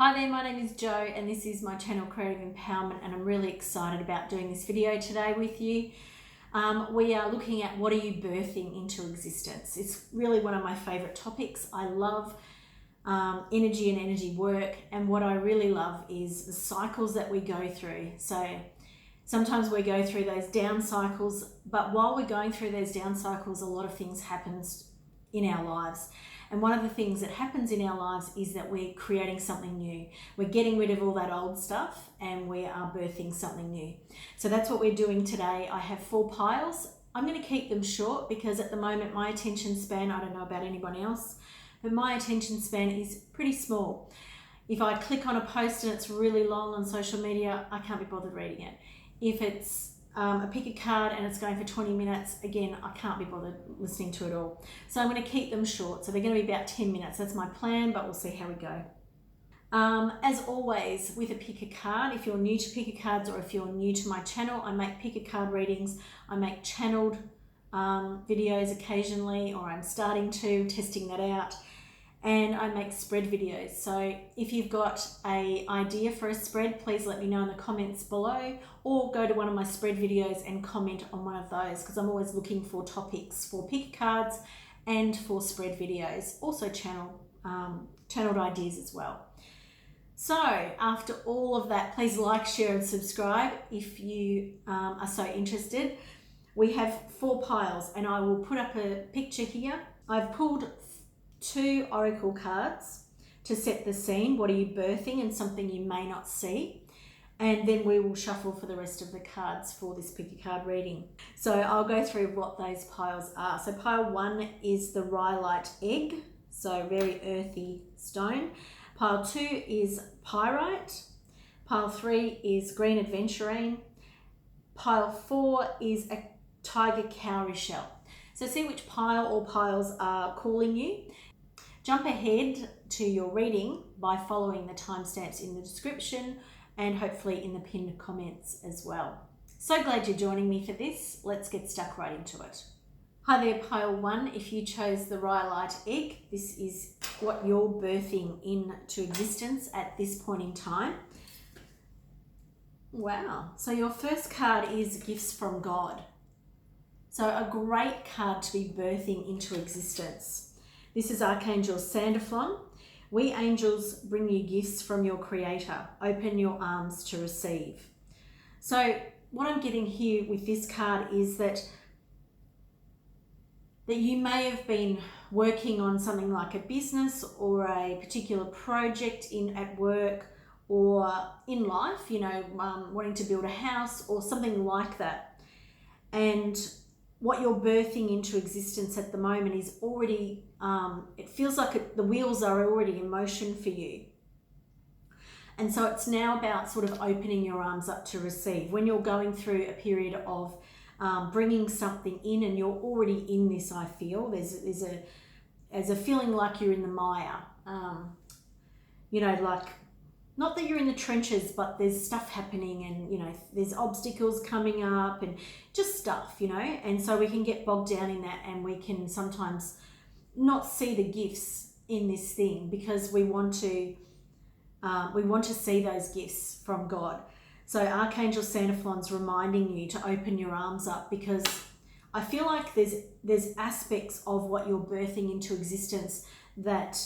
Hi there, my name is Jo and this is my channel Creative Empowerment, and I'm really excited about doing this video today with you. We are looking at what are you birthing into existence. It's really one of my favourite topics. I love energy and energy work, and what I really love is the cycles that we go through. So sometimes we go through those down cycles, but while we're going through those down cycles, a lot of things happens in our lives. And one of the things that happens in our lives is that we're creating something new. We're getting rid of all that old stuff and we are birthing something new. So that's what we're doing today. I have 4 piles. I'm going to keep them short because at the moment my attention span, I don't know about anyone else, but my attention span is pretty small. If I click on a post and it's really long on social media, I can't be bothered reading it. If it's pick a card and it's going for 20 minutes, again, I can't be bothered listening to it all. So I'm going to keep them short. So they're going to be about 10 minutes. That's my plan, but we'll see how we go. As always, with a pick a card, if you're new to pick a cards or if you're new to my channel, I make pick a card readings. I make channeled videos occasionally, or I'm starting to, testing that out. And I make spread videos. So if you've got an idea for a spread, please let me know in the comments below, or go to one of my spread videos and comment on one of those, because I'm always looking for topics for pick cards and for spread videos, also channeled ideas as well. So after all of that, please like, share and subscribe if you are so interested. We have 4 piles and I will put up a picture here. I've pulled 2 oracle cards to set the scene. What are you birthing, and something you may not see, and then we will shuffle for the rest of the cards for this pick a card reading. So I'll go through what those piles are. So pile 1 is the rhyolite egg, so very earthy stone. Pile 2 is pyrite. Pile 3 is green adventurine. Pile 4 is a tiger cowrie shell. So see which pile or piles are calling you. Jump ahead to your reading by following the timestamps in the description and hopefully in the pinned comments as well. So glad you're joining me for this. Let's get stuck right into it. Hi there, pile 1. If you chose the rhyolite egg, this is what you're birthing into existence at this point in time. Wow. So your first card is gifts from God. So a great card to be birthing into existence. This is Archangel Sandalphon. We angels bring you gifts from your Creator. Open your arms to receive. So what I'm getting here with this card is that you may have been working on something like a business or a particular project at work or in life, wanting to build a house or something like that. And what you're birthing into existence at the moment is already, it feels like the wheels are already in motion for you. And so it's now about sort of opening your arms up to receive. When you're going through a period of bringing something in and you're already in this, I feel, there's a feeling like you're in the mire, like, not that you're in the trenches, but there's stuff happening and, there's obstacles coming up and just stuff, and so we can get bogged down in that, and we can sometimes not see the gifts in this thing because we want to see those gifts from God. So Archangel Sandalphon's reminding you to open your arms up, because I feel like there's aspects of what you're birthing into existence that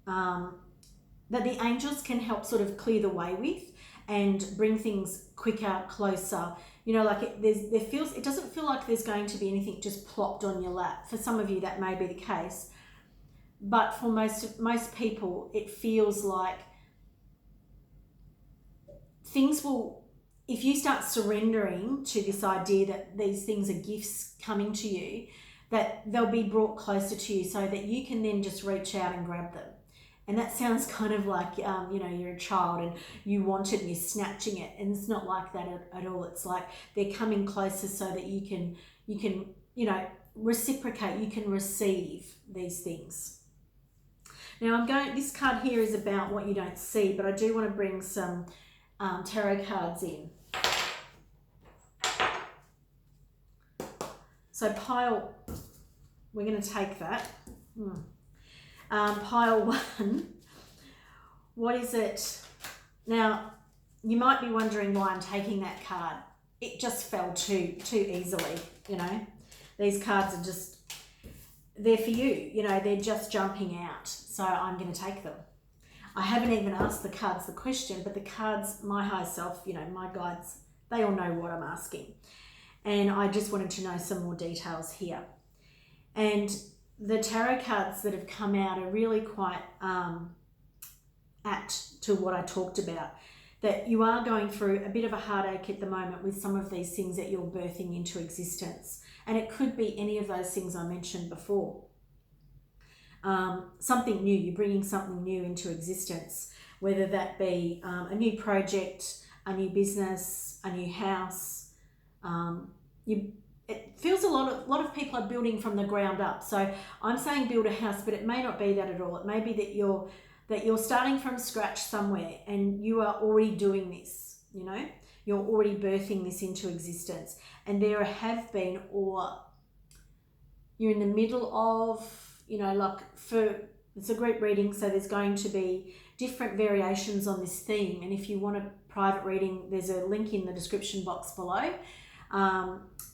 the angels can help sort of clear the way with and bring things quicker, closer. It doesn't feel like there's going to be anything just plopped on your lap. For some of you, that may be the case. But for most people, it feels like things will, if you start surrendering to this idea that these things are gifts coming to you, that they'll be brought closer to you so that you can then just reach out and grab them. And that sounds kind of like, you're a child and you want it and you're snatching it. And it's not like that at all. It's like they're coming closer so that you can reciprocate, you can receive these things. Now this card here is about what you don't see, but I do want to bring some tarot cards in. So we're going to take that. Pile 1. what is it? Now, you might be wondering why I'm taking that card. It just fell too easily, you know. These cards are just, they're for you, you know, they're just jumping out. So I'm going to take them. I haven't even asked the cards the question, but the cards, my higher self, you know, my guides, they all know what I'm asking. And I just wanted to know some more details here. And the tarot cards that have come out are really quite apt to what I talked about, that you are going through a bit of a heartache at the moment with some of these things that you're birthing into existence. And it could be any of those things I mentioned before. Something new, you're bringing something new into existence, whether that be a new project, a new business, a new house. It feels a lot of people are building from the ground up. So I'm saying build a house, but it may not be that at all. It may be that you're starting from scratch somewhere and you are already doing this, you know, you're already birthing this into existence. And there have been, or you're in the middle of, you know, like it's a group reading, so there's going to be different variations on this theme. And if you want a private reading, there's a link in the description box below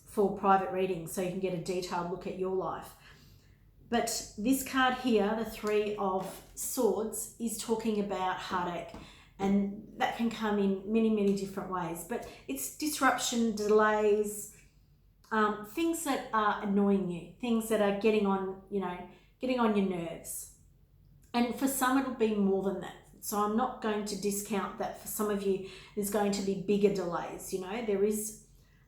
for private reading, so you can get a detailed look at your life. But this card here, the Three of Swords, is talking about heartache, and that can come in many, many different ways. But it's disruption, delays, things that are annoying you, things that are getting on your nerves. And for some, it'll be more than that. So I'm not going to discount that for some of you, there's going to be bigger delays. You know, there is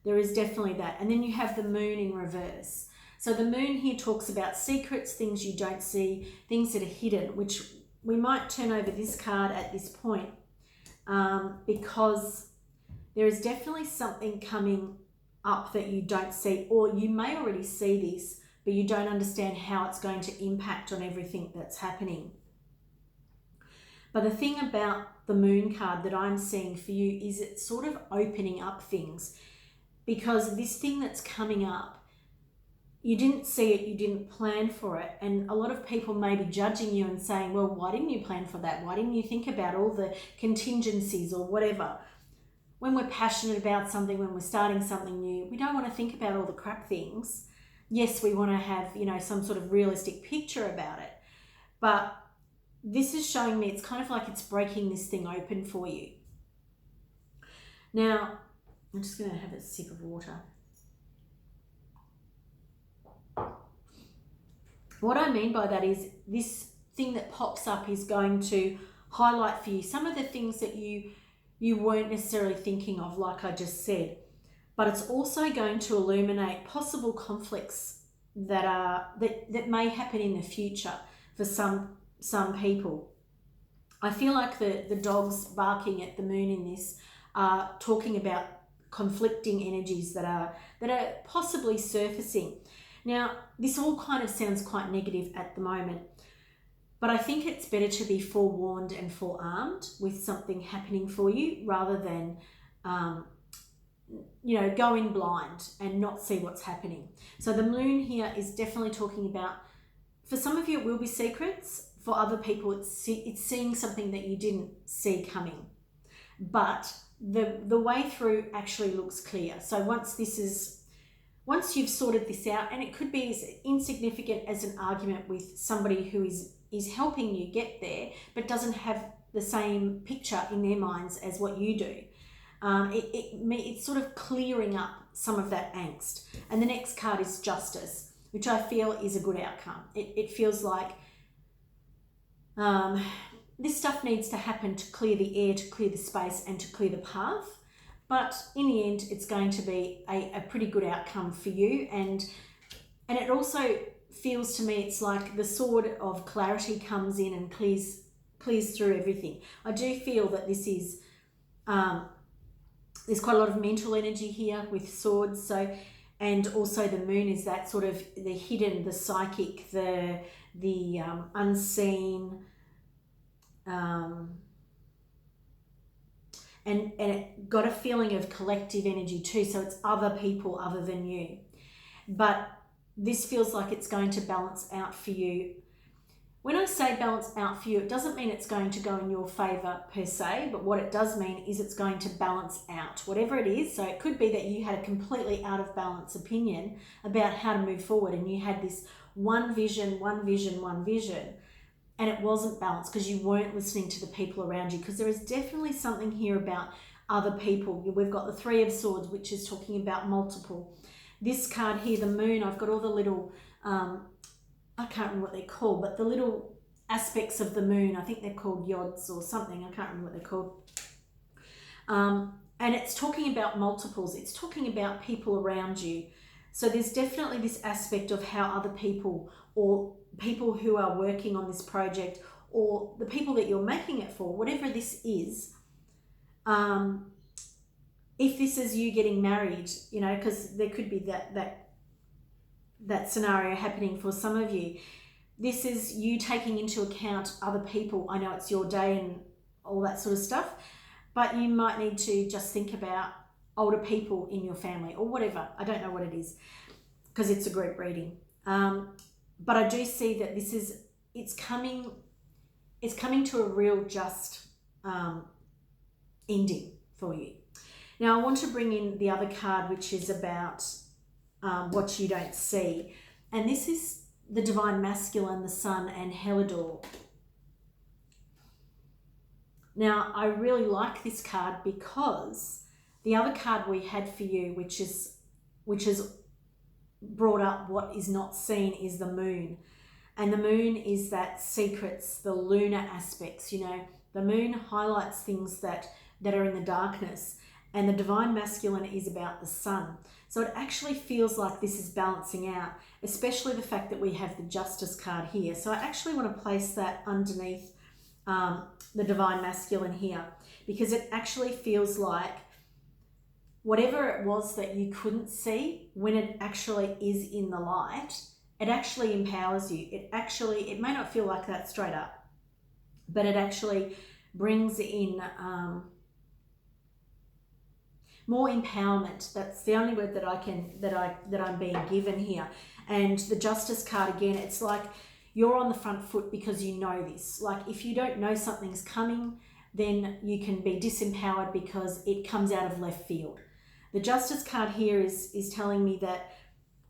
definitely that. And then you have the moon in reverse. So the moon here talks about secrets, things you don't see, things that are hidden, which we might turn over this card at this point because there is definitely something coming up that you don't see, or you may already see this, but you don't understand how it's going to impact on everything that's happening. But the thing about the moon card that I'm seeing for you is it's sort of opening up things, because this thing that's coming up, you didn't see it, you didn't plan for it. And a lot of people may be judging you and saying, well, why didn't you plan for that? Why didn't you think about all the contingencies or whatever? When we're passionate about something, when we're starting something new, we don't want to think about all the crap things. Yes, we want to have, you know, some sort of realistic picture about it. But this is showing me it's kind of like it's breaking this thing open for you. Now, I'm just going to have a sip of water. What I mean by that is this thing that pops up is going to highlight for you some of the things that you weren't necessarily thinking of, like I just said. But it's also going to illuminate possible conflicts that may happen in the future for some people. I feel like the dogs barking at the moon in this are talking about conflicting energies that are possibly surfacing. Now, this all kind of sounds quite negative at the moment, but I think it's better to be forewarned and forearmed with something happening for you rather than, go in blind and not see what's happening. So the moon here is definitely talking about, for some of you, it will be secrets. For other people, it's seeing something that you didn't see coming. But the way through actually looks clear. So once you've sorted this out, and it could be as insignificant as an argument with somebody who is helping you get there, but doesn't have the same picture in their minds as what you do. It's sort of clearing up some of that angst. And the next card is Justice, which I feel is a good outcome. It feels like this stuff needs to happen to clear the air, to clear the space, and to clear the path. But in the end, it's going to be a pretty good outcome for you. And it also feels to me, it's like the sword of clarity comes in and clears through everything. I do feel that this is, there's quite a lot of mental energy here with swords. So, and also the moon is that sort of the hidden, the psychic, the unseen, and it got a feeling of collective energy too. So it's other people other than you. But this feels like it's going to balance out for you. When I say balance out for you, it doesn't mean it's going to go in your favor per se, but what it does mean is it's going to balance out, whatever it is. So it could be that you had a completely out of balance opinion about how to move forward, and you had this one vision, and it wasn't balanced because you weren't listening to the people around you, because there is definitely something here about other people. We've got the Three of Swords, which is talking about multiple. This card here, the Moon, I've got all the little, I can't remember what they're called, but the little aspects of the moon, I think they're called yods or something, I can't remember what they're called. And it's talking about multiples, it's talking about people around you. So there's definitely this aspect of how other people, or people who are working on this project, or the people that you're making it for, whatever this is, if this is you getting married, you know, because there could be that scenario happening for some of you. This is you taking into account other people. I know it's your day and all that sort of stuff, but you might need to just think about older people in your family or whatever. I don't know what it is because it's a group reading. But I do see that it's coming to a real just ending for you. Now I want to bring in the other card, which is about what you don't see. And this is the Divine Masculine, the Sun, and Helidor. Now, I really like this card because the other card we had for you, which is brought up what is not seen, is the Moon. And the Moon is that secrets, the lunar aspects, you know. The Moon highlights things that are in the darkness, and the Divine Masculine is about the Sun. So it actually feels like this is balancing out, especially the fact that we have the Justice card here. So I actually want to place that underneath the Divine Masculine here, because it actually feels like whatever it was that you couldn't see, when it actually is in the light, it actually empowers you. It may not feel like that straight up, but it actually brings in more empowerment. That's the only word that I'm being given here. And the Justice card, again, it's like you're on the front foot because you know this. Like if you don't know something's coming, then you can be disempowered because it comes out of left field. The Justice card here is telling me that,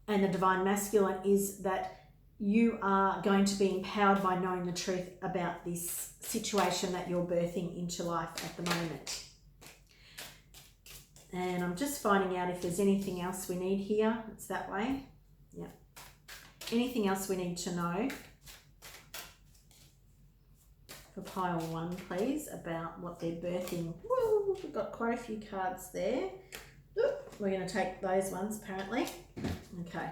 and the Divine Masculine is that you are going to be empowered by knowing the truth about this situation that you're birthing into life at the moment. And I'm just finding out if there's anything else we need here. It's that way. Yeah. Anything else we need to know for pile 1, please, about what they're birthing. Woo, we've got quite a few cards there. Oop, we're going to take those ones, apparently. Okay.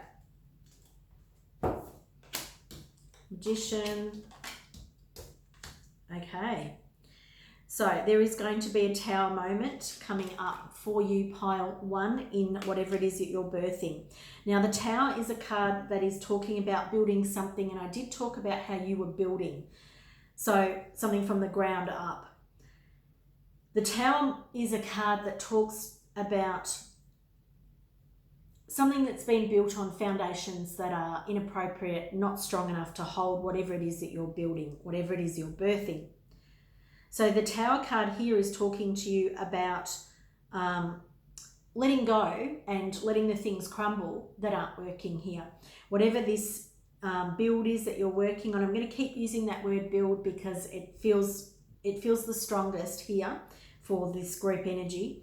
Magician. Okay. So there is going to be a Tower moment coming up for you, pile 1, in whatever it is that you're birthing. Now the Tower is a card that is talking about building something, and I did talk about how you were building. So something from the ground up. The Tower is a card that talks about something that's been built on foundations that are inappropriate, not strong enough to hold whatever it is that you're building, whatever it is you're birthing. So the Tower card here is talking to you about letting go and letting the things crumble that aren't working here. Whatever this build is that you're working on, I'm going to keep using that word build because it feels the strongest here for this group energy.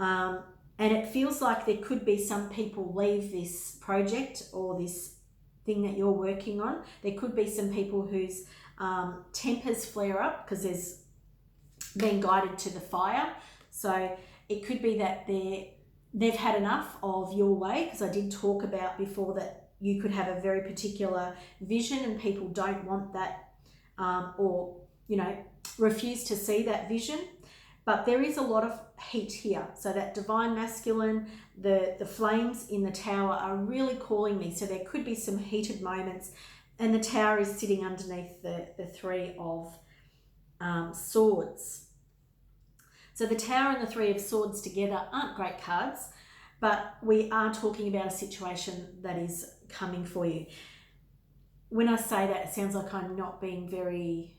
And it feels like there could be some people leave this project or this thing that you're working on. There could be some people whose tempers flare up because there's being guided to the fire. So it could be that they've had enough of your way, because I did talk about before that you could have a very particular vision and people don't want that or, you know, refuse to see that vision. But there is a lot of heat here. So that Divine Masculine, the flames in the Tower are really calling me. So there could be some heated moments, and the Tower is sitting underneath the Three of Swords. So the Tower and the Three of Swords together aren't great cards, but we are talking about a situation that is coming for you. when I say that, it sounds like I'm not being very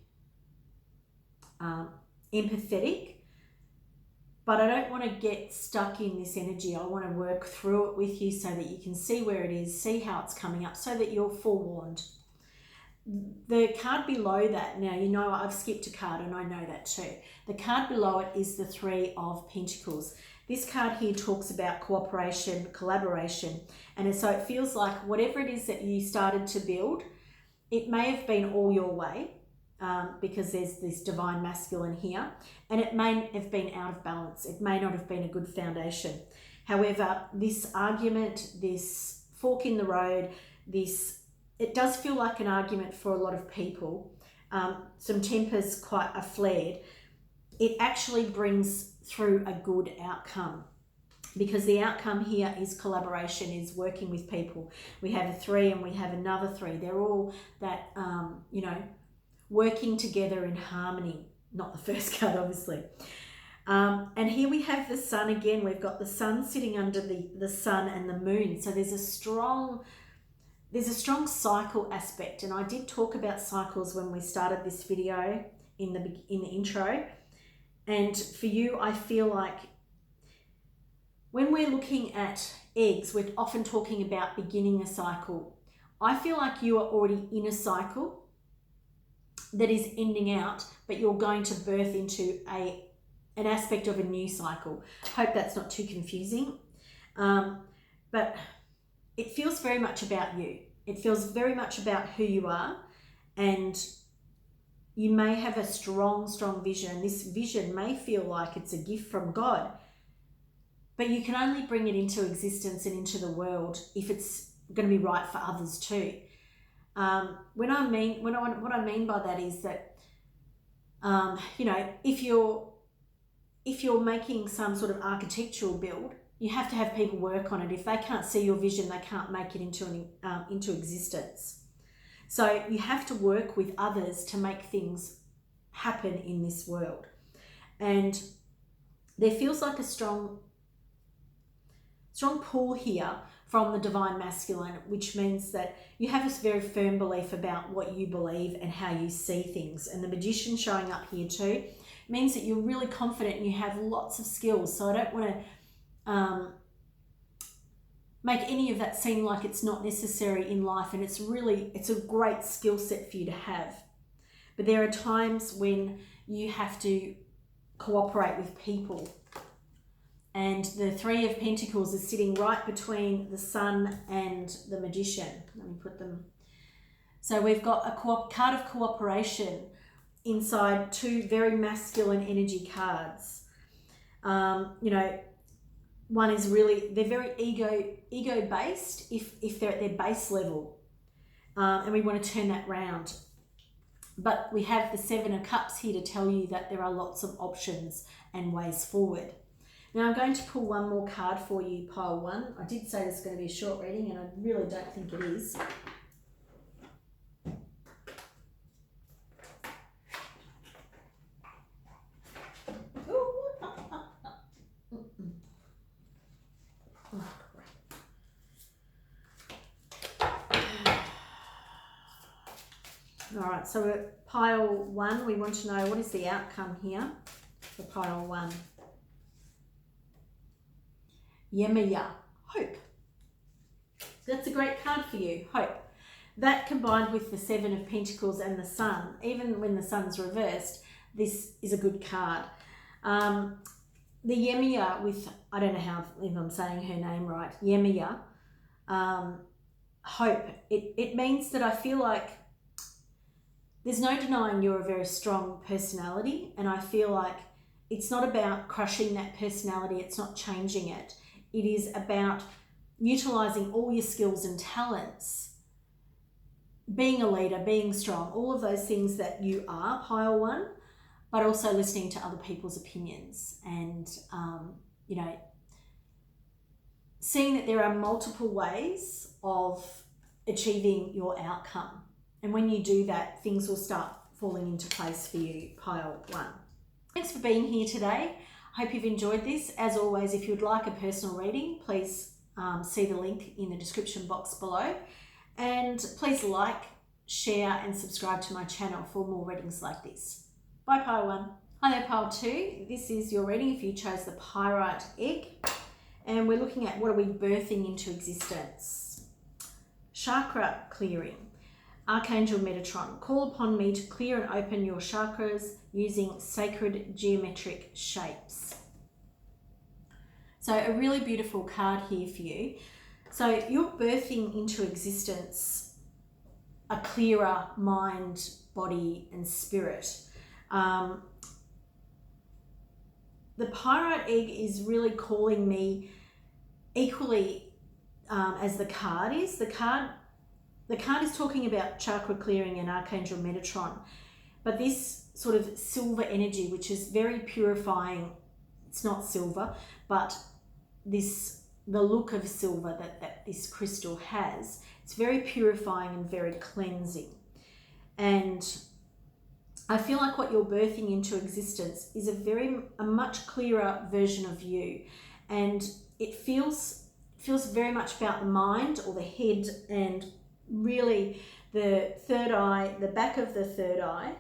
empathetic, but I don't want to get stuck in this energy. I want to work through it with you so that you can see where it is, see how it's coming up, so that you're forewarned. The card below that, now you know I've skipped a card and I know that too. The card below it is the Three of Pentacles. This card here talks about cooperation, collaboration, and so it feels like whatever it is that you started to build, it may have been all your way, because there's this divine masculine here, and it may have been out of balance. It may not have been a good foundation. However, this argument, this fork in the road, it does feel like an argument for a lot of people. Some tempers quite are flared. It actually brings through a good outcome, because the outcome here is collaboration, is working with people. We have a 3 and we have another 3. They're all that, working together in harmony. Not the first card, obviously. And here we have the sun again. We've got the sun sitting under the sun and the moon. So there's a strong cycle aspect. And I did talk about cycles when we started this video in the intro. And for you, I feel like when we're looking at eggs, we're often talking about beginning a cycle. I feel like you are already in a cycle that is ending out, but you're going to birth into an aspect of a new cycle. Hope that's not too confusing. But it feels very much about you. It feels very much about who you are, and you may have a strong vision. This vision may feel like it's a gift from God, but you can only bring it into existence and into the world if it's going to be right for others too. What I mean by that is that, if you're making some sort of architectural build, you have to have people work on it. If they can't see your vision, they can't make it into existence. So you have to work with others to make things happen in this world. And there feels like a strong pull here from the divine masculine, which means that you have this very firm belief about what you believe and how you see things. And the magician showing up here too means that you're really confident and you have lots of skills. So I don't want to make any of that seem like it's not necessary in life, and it's a great skill set for you to have. But there are times when you have to cooperate with people. And the Three of Pentacles is sitting right between the sun and the magician. Let me put them. So we've got a card of cooperation inside two very masculine energy cards. One is they're very ego based if they're at their base level. And we want to turn that round. But we have the Seven of Cups here to tell you that there are lots of options and ways forward. Now I'm going to pull one more card for you, pile 1. I did say this is going to be a short reading, and I really don't think it is. All right, so at pile 1, we want to know what is the outcome here for pile 1. Yemaya, hope. That's a great card for you, hope. That combined with the Seven of Pentacles and the Sun, even when the Sun's reversed, this is a good card. The Yemaya with, I don't know if I'm saying her name right, Yemaya, hope. It means that I feel like there's no denying you're a very strong personality, and I feel like it's not about crushing that personality, it's not changing it. It is about utilizing all your skills and talents, being a leader, being strong, all of those things that you are, pile 1, but also listening to other people's opinions and, seeing that there are multiple ways of achieving your outcome. And when you do that, things will start falling into place for you, pile 1. Thanks for being here today. I hope you've enjoyed this. As always, if you'd like a personal reading, please see the link in the description box below. And please like, share and subscribe to my channel for more readings like this. Bye, Pile 1. Hi there, Pile 2. This is your reading if you chose the Pyrite egg. And we're looking at what are we birthing into existence. Chakra clearing. Archangel Metatron, call upon me to clear and open your chakras using sacred geometric shapes. So a really beautiful card here for you. So you're birthing into existence a clearer mind, body and spirit. The Pyrite egg is really calling me equally as the card is. The card is talking about chakra clearing and Archangel Metatron, but this sort of silver energy, which is very purifying. It's not silver, but the look of silver that this crystal has, it's very purifying and very cleansing. And I feel like what you're birthing into existence is a much clearer version of you, and it feels very much about the mind or the head, and really the third eye, the back of the third eye,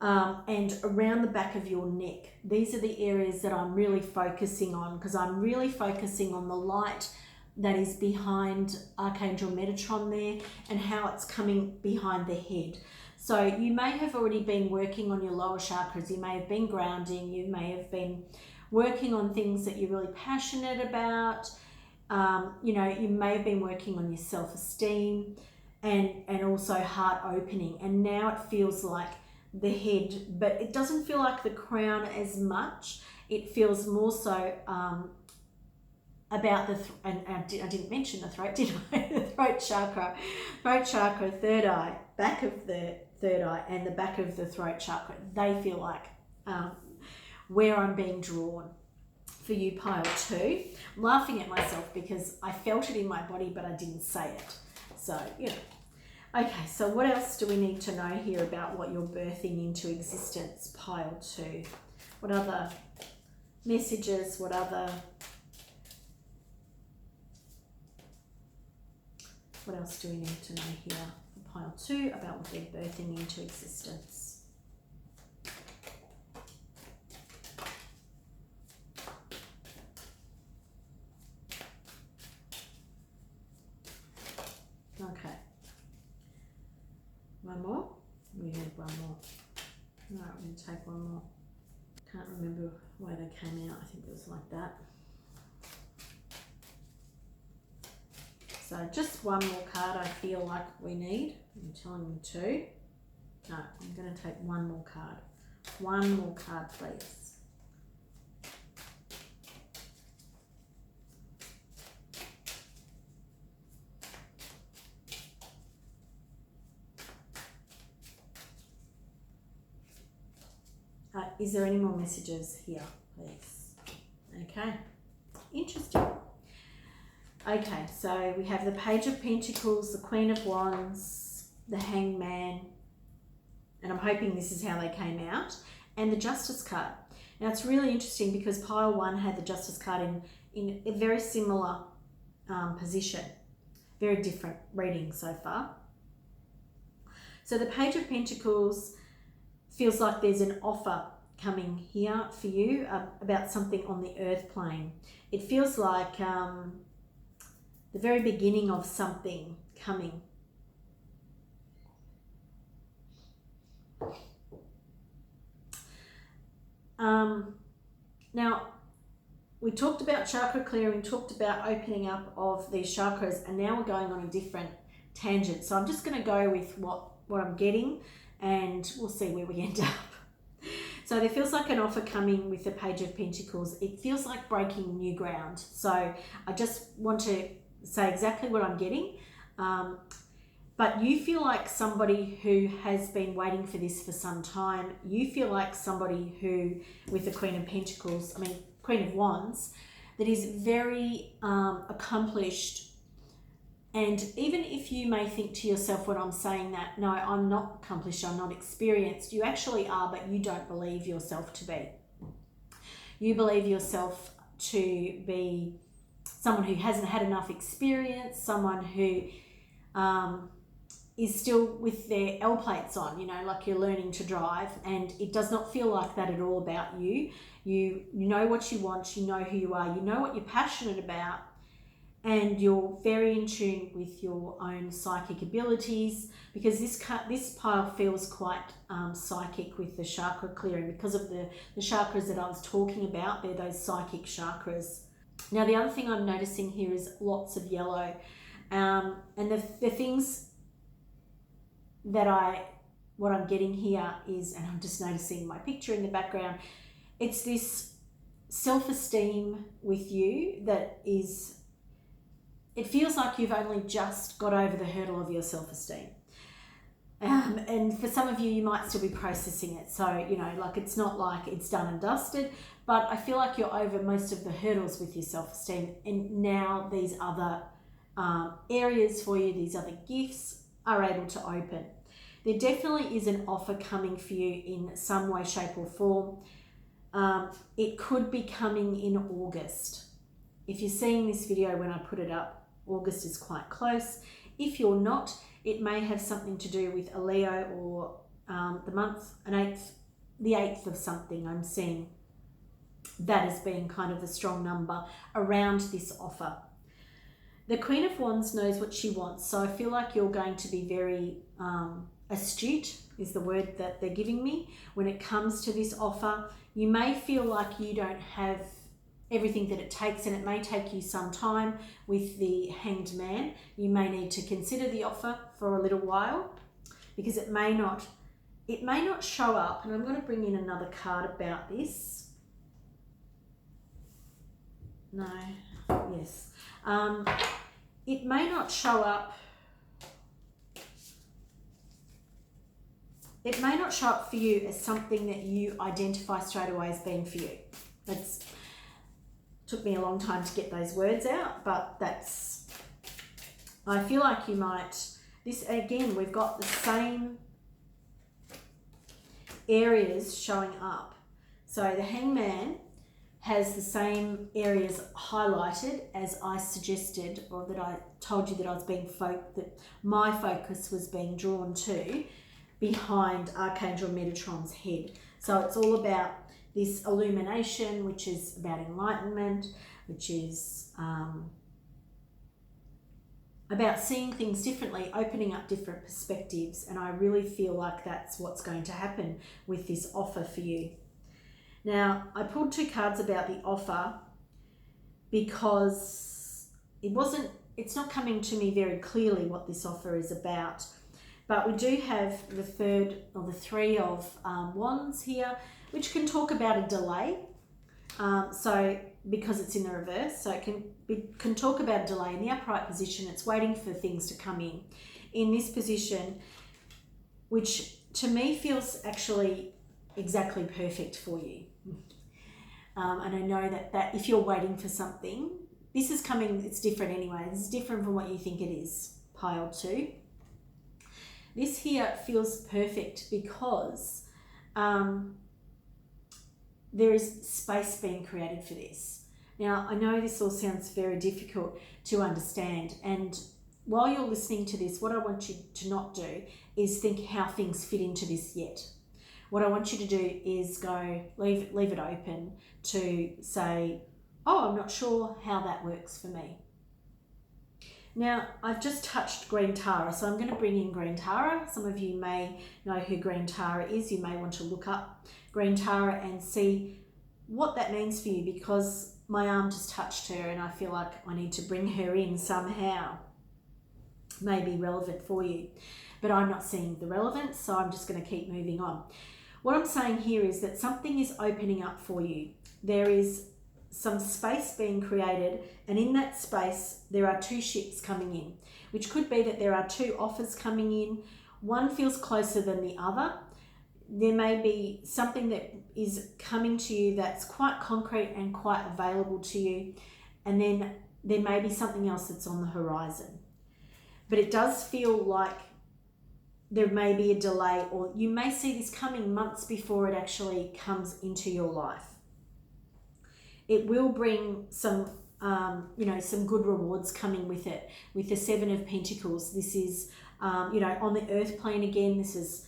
and around the back of your neck. These are the areas that I'm really focusing on, because I'm really focusing on the light that is behind Archangel Metatron there and how it's coming behind the head. So you may have already been working on your lower chakras. You may have been grounding. You may have been working on things that you're really passionate about. You may have been working on your self-esteem and also heart opening. And now it feels like the head, but it doesn't feel like the crown as much. It feels more so about and I didn't mention the throat, did I? The throat chakra, third eye, back of the third eye and the back of the throat chakra. They feel like where I'm being drawn for you, Pile 2. I'm laughing at myself because I felt it in my body, but I didn't say it. So, Okay, so what else do we need to know here about what you're birthing into existence, Pile 2? What other messages, what else do we need to know here for Pile 2 about what they're birthing into existence? Okay. One more? We had one more. All right, we're going to take one more. Can't remember where they came out. I think it was like that. So just one more card I feel like we need. I'm telling you two. No, I'm going to take one more card. One more card, please. Is there any more messages here, please? Okay, interesting. Okay, so we have the Page of Pentacles, the Queen of Wands, the Hangman, and I'm hoping this is how they came out, and the Justice card. Now it's really interesting because Pile 1 had the Justice card in a very similar position. Very different reading so far. So the Page of Pentacles feels like there's an offer coming here for you about something on the earth plane. It feels like the very beginning of something coming. Now, we talked about chakra clearing, talked about opening up of these chakras, and now we're going on a different tangent. So I'm just going to go with what I'm getting, and we'll see where we end up. So there feels like an offer coming with the Page of Pentacles. It feels like breaking new ground. So I just want to say exactly what I'm getting. But you feel like somebody who has been waiting for this for some time. You feel like somebody who, with the Queen of Pentacles, Queen of Wands, that is very accomplished. And even if you may think to yourself when I'm saying that, no, I'm not accomplished, I'm not experienced, you actually are, but you don't believe yourself to be. You believe yourself to be someone who hasn't had enough experience, someone who is still with their L plates on, you know, like you're learning to drive, and it does not feel like that at all about you. You know what you want, you know who you are, you know what you're passionate about, and you're very in tune with your own psychic abilities, because this pile feels quite psychic with the chakra clearing because of the chakras that I was talking about. They're those psychic chakras. Now, the other thing I'm noticing here is lots of yellow, and the things that what I'm getting here is, and I'm just noticing my picture in the background, it's this self-esteem with you that is, it feels like you've only just got over the hurdle of your self-esteem. And for some of you, you might still be processing it. So, you know, like it's not like it's done and dusted, but I feel like you're over most of the hurdles with your self-esteem. And now these other areas for you, these other gifts are able to open. There definitely is an offer coming for you in some way, shape or form. It could be coming in August. If you're seeing this video when I put it up, August is quite close. If you're not, it may have something to do with a Leo or the month, the 8th of something. I'm seeing that as being kind of the strong number around this offer. The Queen of Wands knows what she wants, so I feel like you're going to be very astute is the word that they're giving me when it comes to this offer. You may feel like you don't have everything that it takes, and it may take you some time with the Hanged Man. You may need to consider the offer for a little while, because it may not show up. And I'm going to bring in another card about this. No, yes. It may not show up. It may not show up for you as something that you identify straight away as being for you. Took me a long time to get those words out, but I feel like you might, this again, we've got the same areas showing up. So the Hangman has the same areas highlighted as I suggested, or that I told you that I was that my focus was being drawn to behind Archangel Metatron's head. So it's all about this illumination, which is about enlightenment, which is about seeing things differently, opening up different perspectives. And I really feel like that's what's going to happen with this offer for you. Now, I pulled 2 cards about the offer because it's not coming to me very clearly what this offer is about. But we do have the 3 of Wands here, which can talk about a delay. So because it's in the reverse, so it can talk about a delay. In the upright position, it's waiting for things to come in. In this position, which to me feels actually exactly perfect for you. And I know that if you're waiting for something, this is coming, it's different anyway. This is different from what you think it is, pile 2. This here feels perfect because there is space being created for this. Now, I know this all sounds very difficult to understand, and while you're listening to this, what I want you to not do is think how things fit into this yet. What I want you to do is leave it open to say, oh, I'm not sure how that works for me. Now, I've just touched Green Tara, so I'm going to bring in Green Tara. Some of you may know who Green Tara is. You may want to look up Green Tara and see what that means for you, because my arm just touched her and I feel like I need to bring her in somehow. May be relevant for you, but I'm not seeing the relevance, so I'm just going to keep moving on. What I'm saying here is that something is opening up for you. There is some space being created, and in that space there are 2 ships coming in, which could be that there are 2 offers coming in. One feels closer than the other. There may be something that is coming to you that's quite concrete and quite available to you, and then there may be something else that's on the horizon. But it does feel like there may be a delay, or you may see this coming months before it actually comes into your life. It will bring some, some good rewards coming with it. With the 7 of Pentacles, this is you know, on the earth plane again, this is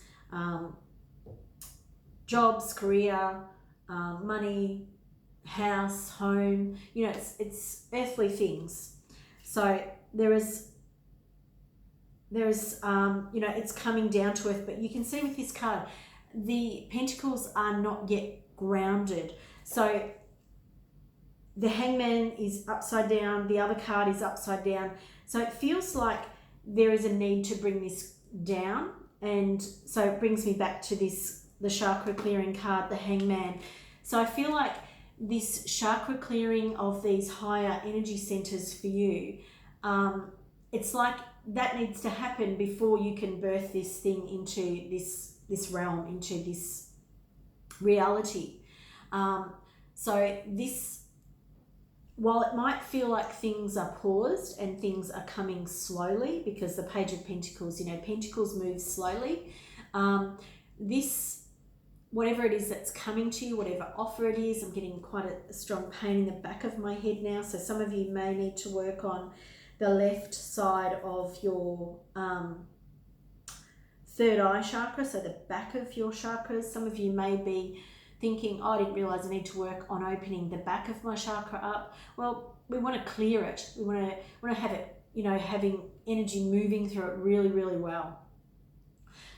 jobs, career, money, house, home, you know, it's earthly things. So there is, you know, it's coming down to earth, but you can see with this card, the pentacles are not yet grounded. So the Hangman is upside down, the other card is upside down. So it feels like there is a need to bring this down. And so it brings me back to this, the chakra clearing card, the Hangman. So I feel like this chakra clearing of these higher energy centers for you, it's like that needs to happen before you can birth this thing into this realm, into this reality. So this, while it might feel like things are paused and things are coming slowly, because the Page of Pentacles, you know, Pentacles move slowly, this, whatever it is that's coming to you, whatever offer it is, I'm getting quite a strong pain in the back of my head now. So some of you may need to work on the left side of your third eye chakra, so the back of your chakras. Some of you may be thinking, oh, I didn't realize I need to work on opening the back of my chakra up. Well, we want to clear it. We want to have it, you know, having energy moving through it really, really well.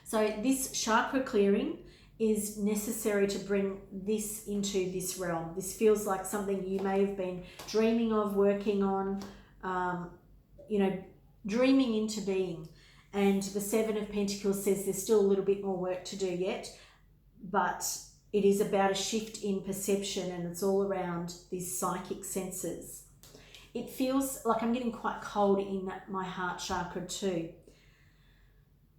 So this chakra clearing is necessary to bring this into this realm. This feels like something you may have been dreaming of, working on, you know, dreaming into being. And the Seven of Pentacles says there's still a little bit more work to do yet, but it is about a shift in perception, and it's all around these psychic senses. It feels like I'm getting quite cold in my heart chakra too.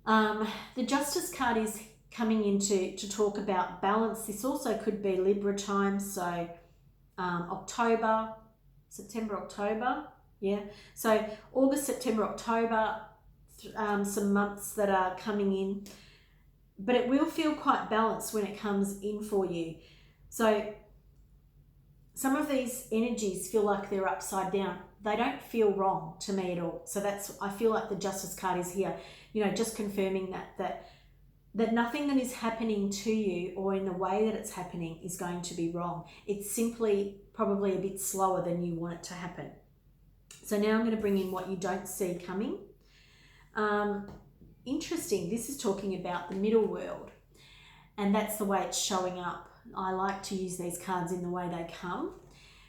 The Justice card is coming in to talk about balance. This also could be Libra time, so October, September, October, yeah. So August, September, October, some months that are coming in, but it will feel quite balanced when it comes in for you. So some of these energies feel like they're upside down. They don't feel wrong to me at all. So that's, I feel like the Justice card is here, you know, just confirming that nothing that is happening to you or in the way that it's happening is going to be wrong. It's simply probably a bit slower than you want it to happen. So now I'm going to bring in what you don't see coming. Interesting, this is talking about the middle world, and that's the way it's showing up. I like to use these cards in the way they come.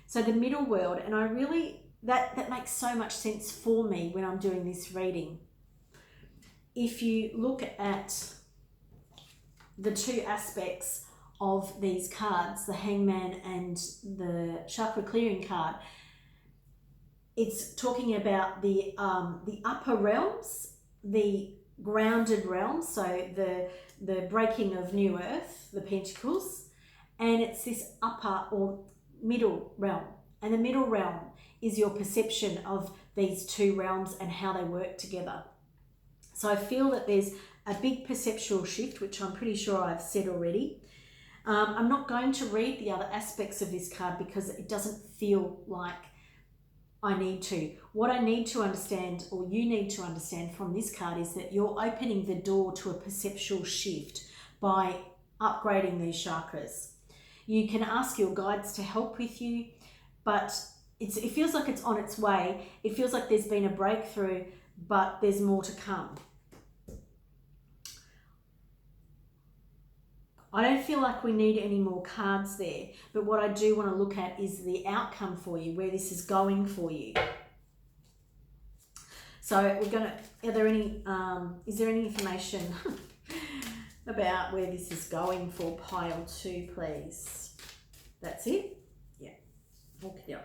So the middle world, and I really, that makes so much sense for me when I'm doing this reading. If you look at the two aspects of these cards, the Hangman and the chakra clearing card, it's talking about the upper realms, the grounded realms, so the breaking of new earth, the pentacles, and it's this upper or middle realm. And the middle realm is your perception of these two realms and how they work together. So I feel that there's a big perceptual shift, which I'm pretty sure I've said already. I'm not going to read the other aspects of this card because it doesn't feel like I need to. What I need to understand, or you need to understand from this card, is that you're opening the door to a perceptual shift by upgrading these chakras. You can ask your guides to help with you, but it feels like it's on its way. It feels like there's been a breakthrough, but there's more to come. I don't feel like we need any more cards there, but what I do want to look at is the outcome for you, where this is going for you. So we're going to, is there any information about where this is going for pile 2, please? That's it? Yeah. Okay.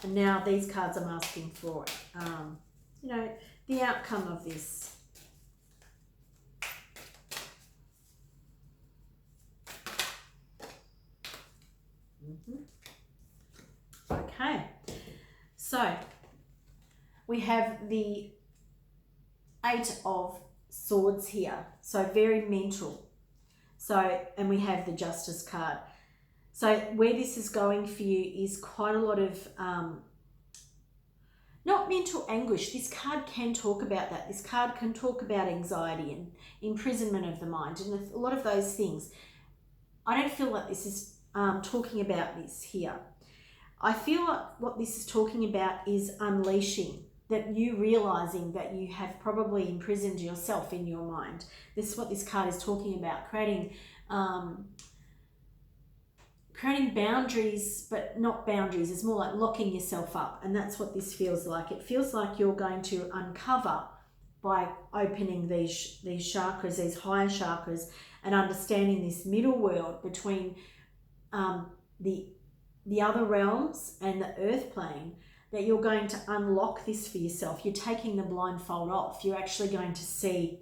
And now these cards I'm asking for, you know, the outcome of this. Okay, so we have the 8 of Swords here, so very mental. So, and we have the Justice card. So where this is going for you is quite a lot of not mental anguish. This card can talk about that. This card can talk about anxiety and imprisonment of the mind and a lot of those things. I don't feel like this is talking about this here. I feel like what this is talking about is unleashing, that you realizing that you have probably imprisoned yourself in your mind. This is what this card is talking about, creating boundaries, but not boundaries. It's more like locking yourself up, and that's what this feels like. It feels like you're going to uncover by opening these chakras, these higher chakras, and understanding this middle world between the other realms and the earth plane, that you're going to unlock this for yourself. You're taking the blindfold off. You're actually going to see,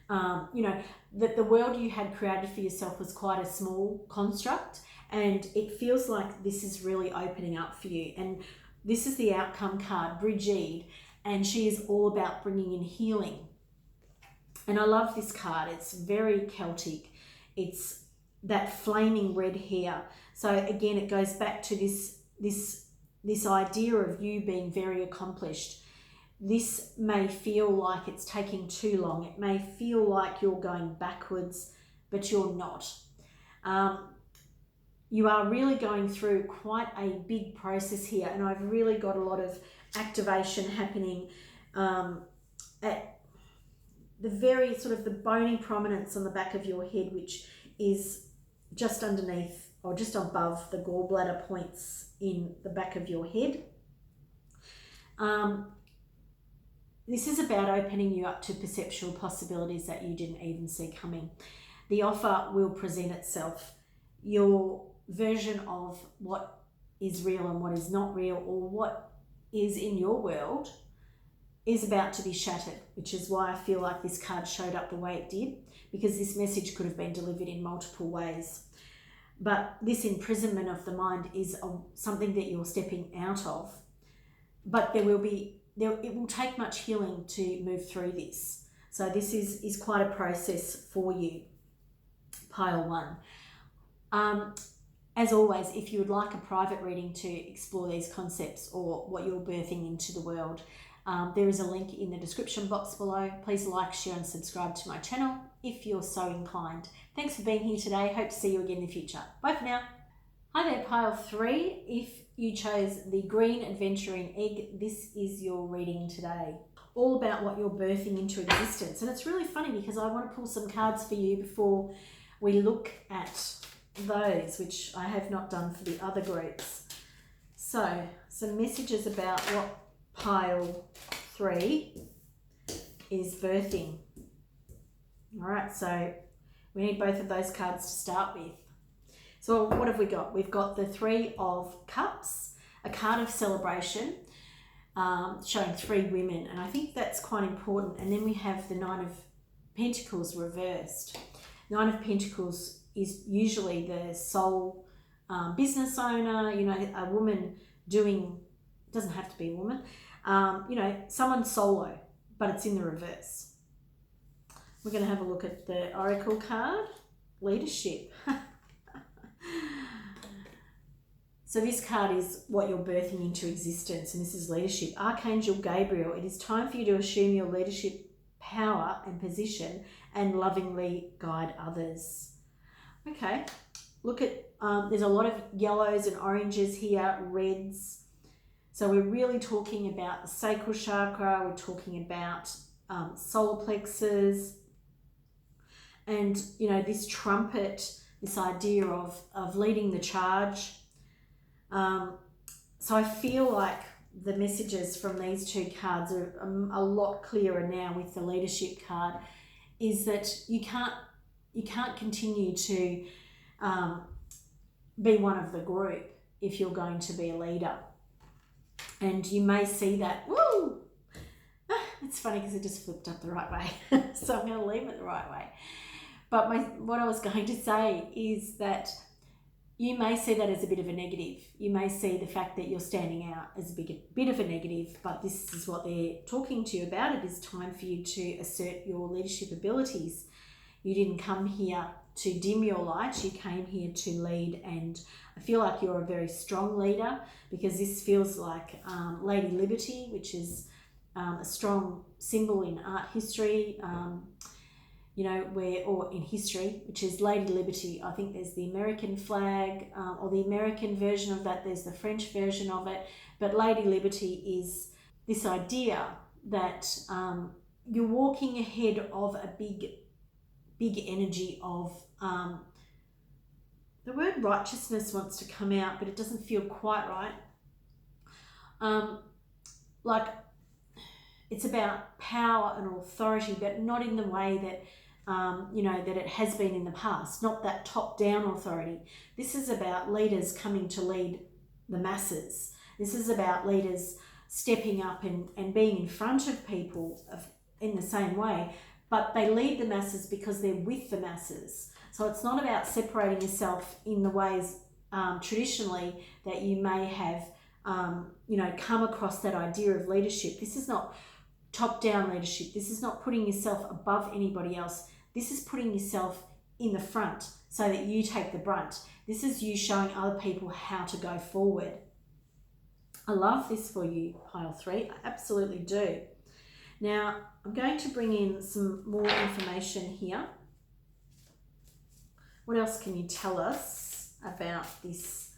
that the world you had created for yourself was quite a small construct, and it feels like this is really opening up for you. And this is the outcome card, Brigitte, and she is all about bringing in healing. And I love this card. It's very Celtic. It's that flaming red hair. So again, it goes back to this idea of you being very accomplished. This may feel like it's taking too long. It may feel like you're going backwards, but you're not. You are really going through quite a big process here, and I've really got a lot of activation happening at the very sort of the bony prominence on the back of your head, which is just underneath or just above the gallbladder points in the back of your head. This is about opening you up to perceptual possibilities that you didn't even see coming. The offer will present itself. Your version of what is real and what is not real, or what is in your world, is about to be shattered, which is why I feel like this card showed up the way it did, because this message could have been delivered in multiple ways. But this imprisonment of the mind is something that you're stepping out of, but it will take much healing to move through this. So this is quite a process for you, pile one. As always, if you would like a private reading to explore these concepts or what you're birthing into the world, there is a link in the description box below. Please like, share and subscribe to my channel if you're so inclined. Thanks for being here today. Hope to see you again in the future. Bye for now. Hi there, pile three. If you chose the green adventuring egg, this is your reading today. All about what you're birthing into existence. And it's really funny because I want to pull some cards for you before we look at those, which I have not done for the other groups. So, some messages about what pile three is birthing. All right, so we need both of those cards to start with. So what have we got? We've got the Three of Cups, a card of celebration, showing three women, and I think that's quite important. And then we have the Nine of Pentacles reversed. Nine of Pentacles is usually the sole business owner, a woman doing, doesn't have to be a woman, someone solo, but it's in the reverse. We're going to have a look at the Oracle card, Leadership. So this card is what you're birthing into existence, and this is leadership. Archangel Gabriel, it is time for you to assume your leadership power and position and lovingly guide others. Okay, look at, there's a lot of yellows and oranges here, reds. So we're really talking about the sacral chakra, we're talking about solar plexus, and this trumpet, this idea of leading the charge. So I feel like the messages from these two cards are a lot clearer now with the leadership card, is that you can't continue to be one of the group if you're going to be a leader. And you may see that, it's funny because it just flipped up the right way. So I'm going to leave it the right way. But what I was going to say is that you may see that as a bit of a negative. You may see the fact that you're standing out as a bit of a negative, but this is what they're talking to you about. It is time for you to assert your leadership abilities. You didn't come here to dim your light, you came here to lead, and I feel like you're a very strong leader, because this feels like Lady Liberty, which is a strong symbol in art history, you know, or in history, which is Lady Liberty. I think there's the American flag, or the American version of that, there's the French version of it, but Lady Liberty is this idea that you're walking ahead of a big energy of, the word righteousness wants to come out, but it doesn't feel quite right. Like, it's about power and authority, but not in the way that, you know, that it has been in the past, not that top-down authority. This is about leaders coming to lead the masses. This is about leaders stepping up and being in front of people in the same way, but they lead the masses because they're with the masses. So it's not about separating yourself in the ways traditionally that you may have, you know, come across that idea of leadership. This is not top-down leadership. This is not putting yourself above anybody else. This is putting yourself in the front so that you take the brunt. This is you showing other people how to go forward. I love this for you, pile 3. I absolutely do. Now, I'm going to bring in some more information here. What else can you tell us about this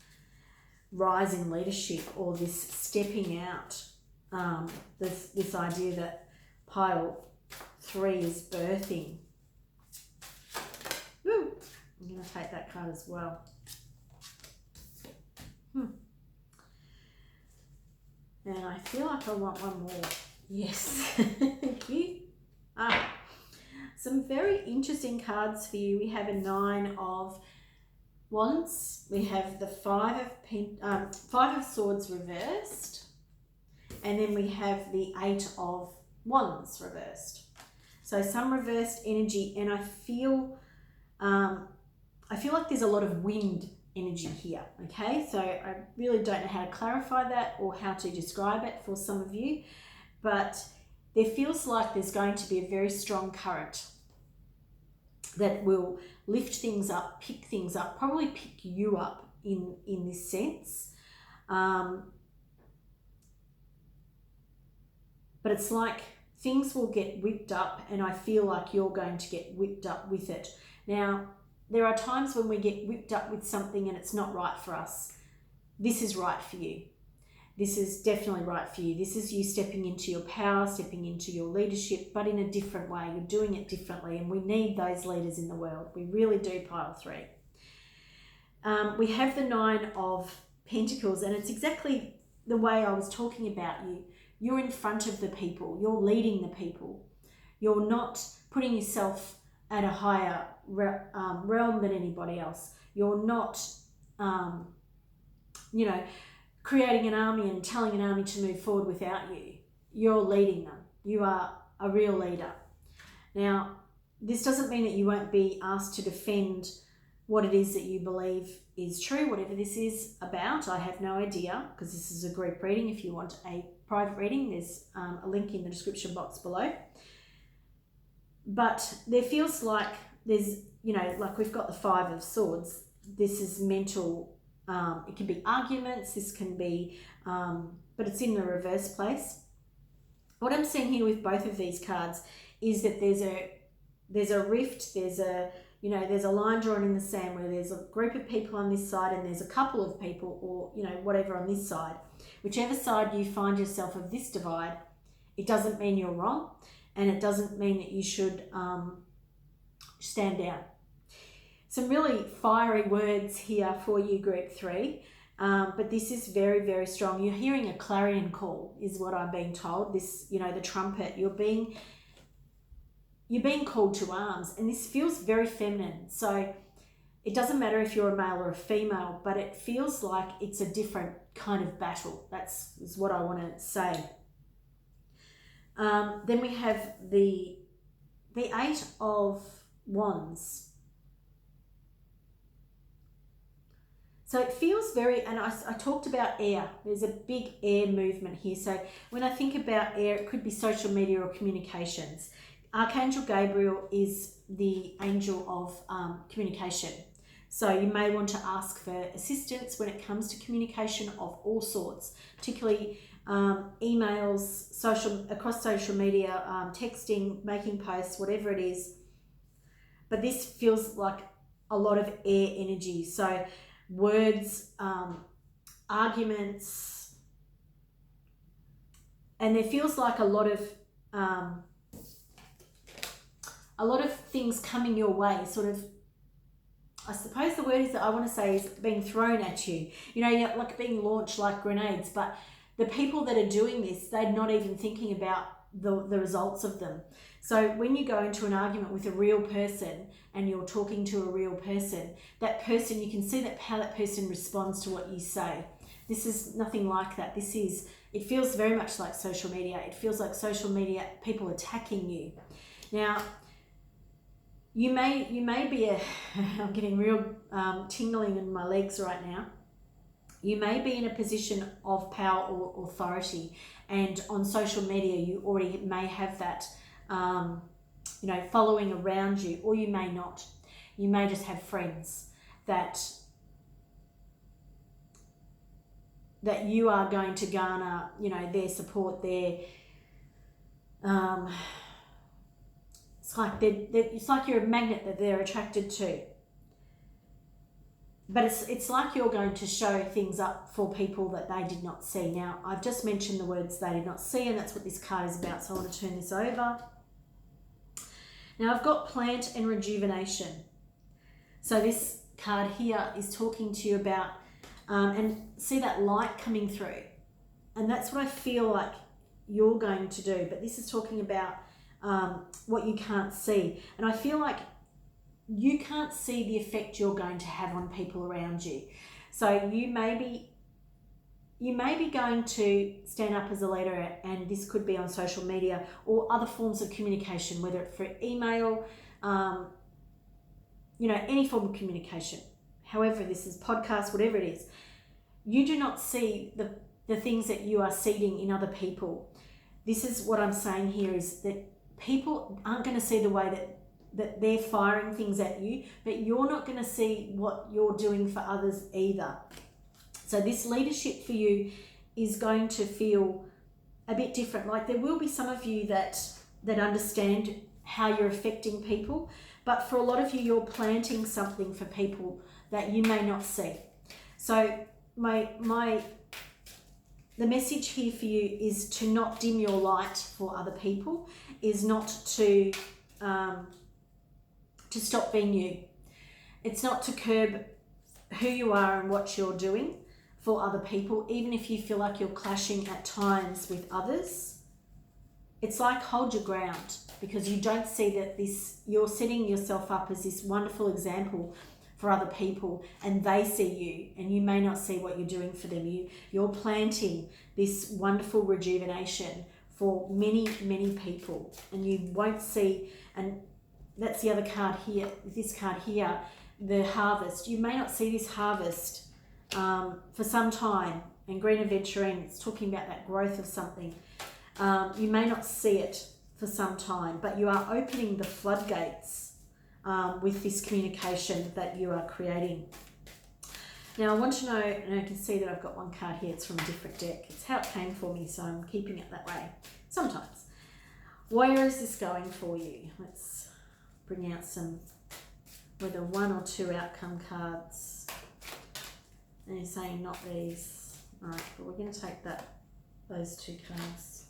rise in leadership, or this stepping out, this idea that pile 3 is birthing? Woo! I'm going to take that card as well. And I feel like I want one more. Yes. Thank you. Some very interesting cards for you. We have a 9 of Wands. We have the 5 of Swords reversed. And then we have the 8 of Wands reversed. So some reversed energy, and I feel like there's a lot of wind energy here, okay? So I really don't know how to clarify that or how to describe it for some of you, but there feels like there's going to be a very strong current that will lift things up, pick things up, probably pick you up in this sense. But it's like things will get whipped up, and I feel like you're going to get whipped up with it. Now, there are times when we get whipped up with something and it's not right for us. This is right for you. This is definitely right for you. This is you stepping into your power, stepping into your leadership, but in a different way. You're doing it differently, and we need those leaders in the world. We really do, pile 3. We have the 9 of Pentacles, and it's exactly the way I was talking about you. You're in front of the people. You're leading the people. You're not putting yourself at a higher realm than anybody else. You're not, you know, creating an army and telling an army to move forward without you. You're leading them. You are a real leader. Now, this doesn't mean that you won't be asked to defend what it is that you believe is true, whatever this is about. I have no idea, because this is a group reading. If you want a private reading, there's a link in the description box below. But there feels like there's, you know, like we've got the 5 of Swords. This is mental, it can be arguments, this can be, but it's in the reverse place. What I'm seeing here with both of these cards is that there's a rift, there's a, you know, there's a line drawn in the sand where there's a group of people on this side and there's a couple of people, or, you know, whatever on this side. Whichever side you find yourself of this divide, it doesn't mean you're wrong, and it doesn't mean that you should stand down. Some really fiery words here for you, group 3, but this is very, very strong. You're hearing a clarion call is what I'm being told. This, you know, the trumpet, you're being called to arms, and this feels very feminine. So it doesn't matter if you're a male or a female, but it feels like it's a different kind of battle. That's what I want to say. Then we have the 8 of Wands. So it feels very, and I talked about air. There's a big air movement here. So when I think about air, it could be social media or communications. Archangel Gabriel is the angel of communication. So you may want to ask for assistance when it comes to communication of all sorts, particularly emails, across social media, texting, making posts, whatever it is. But this feels like a lot of air energy. So words, arguments, and there feels like a lot of things coming your way, sort of. I suppose the word is that I want to say is being thrown at you. You know, you're like being launched like grenades. But the people that are doing this, they're not even thinking about the results of them. So when you go into an argument with a real person and you're talking to a real person, that person, you can see that how that person responds to what you say. This is nothing like that. It feels very much like social media. It feels like social media, people attacking you. Now, you may be I'm getting real tingling in my legs right now. You may be in a position of power or authority, and on social media you already may have that following around you, or you may not. You may just have friends that you are going to garner, their support, their it's like you're a magnet that they're attracted to. But it's like you're going to show things up for people that they did not see. Now, I've just mentioned the words they did not see, and that's what this card is about. So I want to turn this over. Now, I've got plant and rejuvenation. So this card here is talking to you about, and see that light coming through. And that's what I feel like you're going to do. But this is talking about what you can't see. And I feel like you can't see the effect you're going to have on people around you. So you may be going to stand up as a leader, and this could be on social media or other forms of communication, whether it's for email, any form of communication. However, this is podcast, whatever it is. You do not see the things that you are seeding in other people. This is what I'm saying here, is that people aren't going to see the way that they're firing things at you, but you're not going to see what you're doing for others either. So this leadership for you is going to feel a bit different. Like there will be some of you that understand how you're affecting people, but for a lot of you, you're planting something for people that you may not see. So the message here for you is to not dim your light for other people, is not to stop being you. It's not to curb who you are and what you're doing for other people, even if you feel like you're clashing at times with others. It's like hold your ground, because you don't see that you're setting yourself up as this wonderful example for other people, and they see you, and you may not see what you're doing for them. You're planting this wonderful rejuvenation for many, many people, and you won't see, and that's the other card here, this card here, the harvest. You may not see this harvest for some time, and Green Aventurine, it's talking about that growth of something. You may not see it for some time, but you are opening the floodgates with this communication that you are creating. Now I want to know, and I can see that I've got one card here, it's from a different deck. It's how it came for me, so I'm keeping it that way sometimes. Where is this going for you? Let's bring out some, whether 1 or 2 outcome cards. And you're saying not these. All right, but we're going to take those 2 cards.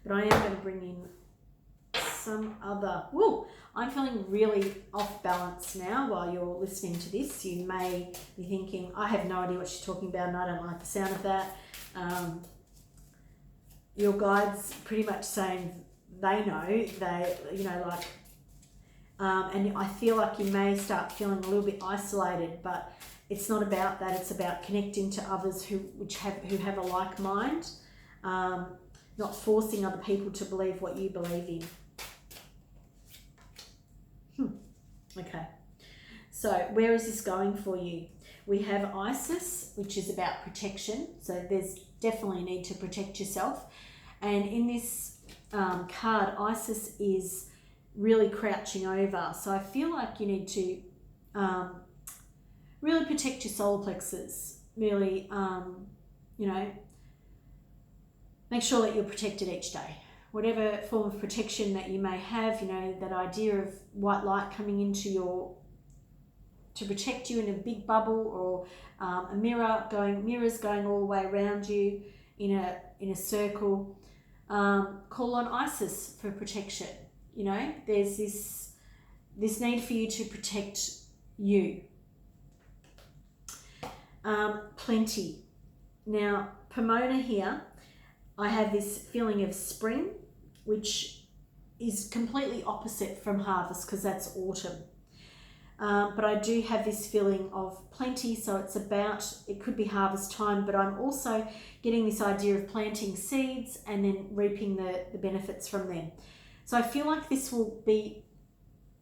But I am going to bring in some other. Woo! I'm feeling really off balance now while you're listening to this. You may be thinking, I have no idea what she's talking about and I don't like the sound of that. Your guide's pretty much saying they know, and I feel like you may start feeling a little bit isolated, but it's not about that. It's about connecting to others who have a like mind, not forcing other people to believe what you believe in. Okay, so where is this going for you? We have Isis, which is about protection. So there's definitely a need to protect yourself. And in this card, Isis is really crouching over. So I feel like you need to really protect your solar plexus. Really, you know, make sure that you're protected each day. Whatever form of protection that you may have, you know, that idea of white light coming into to protect you in a big bubble, or mirrors going all the way around you in a circle. Call on Isis for protection. You know, there's this need for you to protect you. Plenty. Now, Pomona here, I have this feeling of spring, which is completely opposite from harvest because that's autumn. But I do have this feeling of plenty, so it could be harvest time, but I'm also getting this idea of planting seeds and then reaping the benefits from them. So I feel like this will be,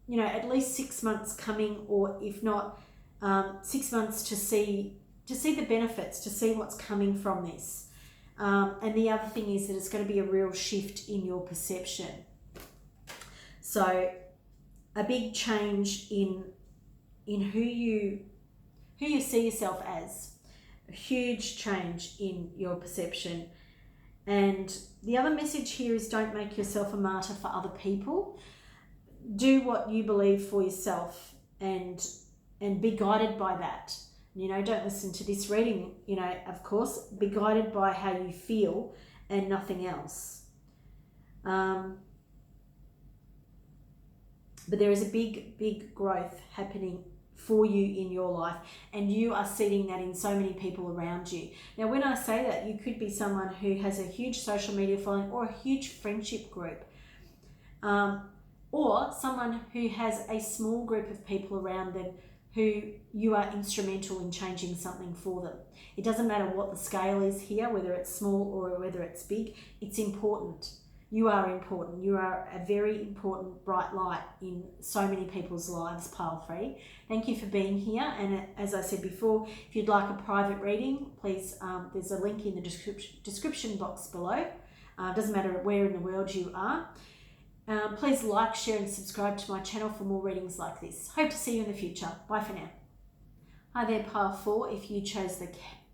you know, at least 6 months coming, or if not, 6 months to see the benefits, to see what's coming from this. And the other thing is that it's going to be a real shift in your perception. So a big change in who you see yourself as, a huge change in your perception. And the other message here is, don't make yourself a martyr for other people. Do what you believe for yourself and be guided by that. You know, don't listen to this reading, you know, of course, be guided by how you feel and nothing else. But there is a big growth happening for you in your life, and you are seeing that in so many people around you. Now, when I say that, you could be someone who has a huge social media following or a huge friendship group, or someone who has a small group of people around them who you are instrumental in changing something for them. It doesn't matter what the scale is here, whether it's small or whether it's big, it's important. You are important. You are a very important bright light in so many people's lives, Pile 3. Thank you for being here. And as I said before, if you'd like a private reading, please, there's a link in the description box below. Doesn't matter where in the world you are. Please like, share and subscribe to my channel for more readings like this. Hope to see you in the future. Bye for now. Hi there, Pile 4. If you chose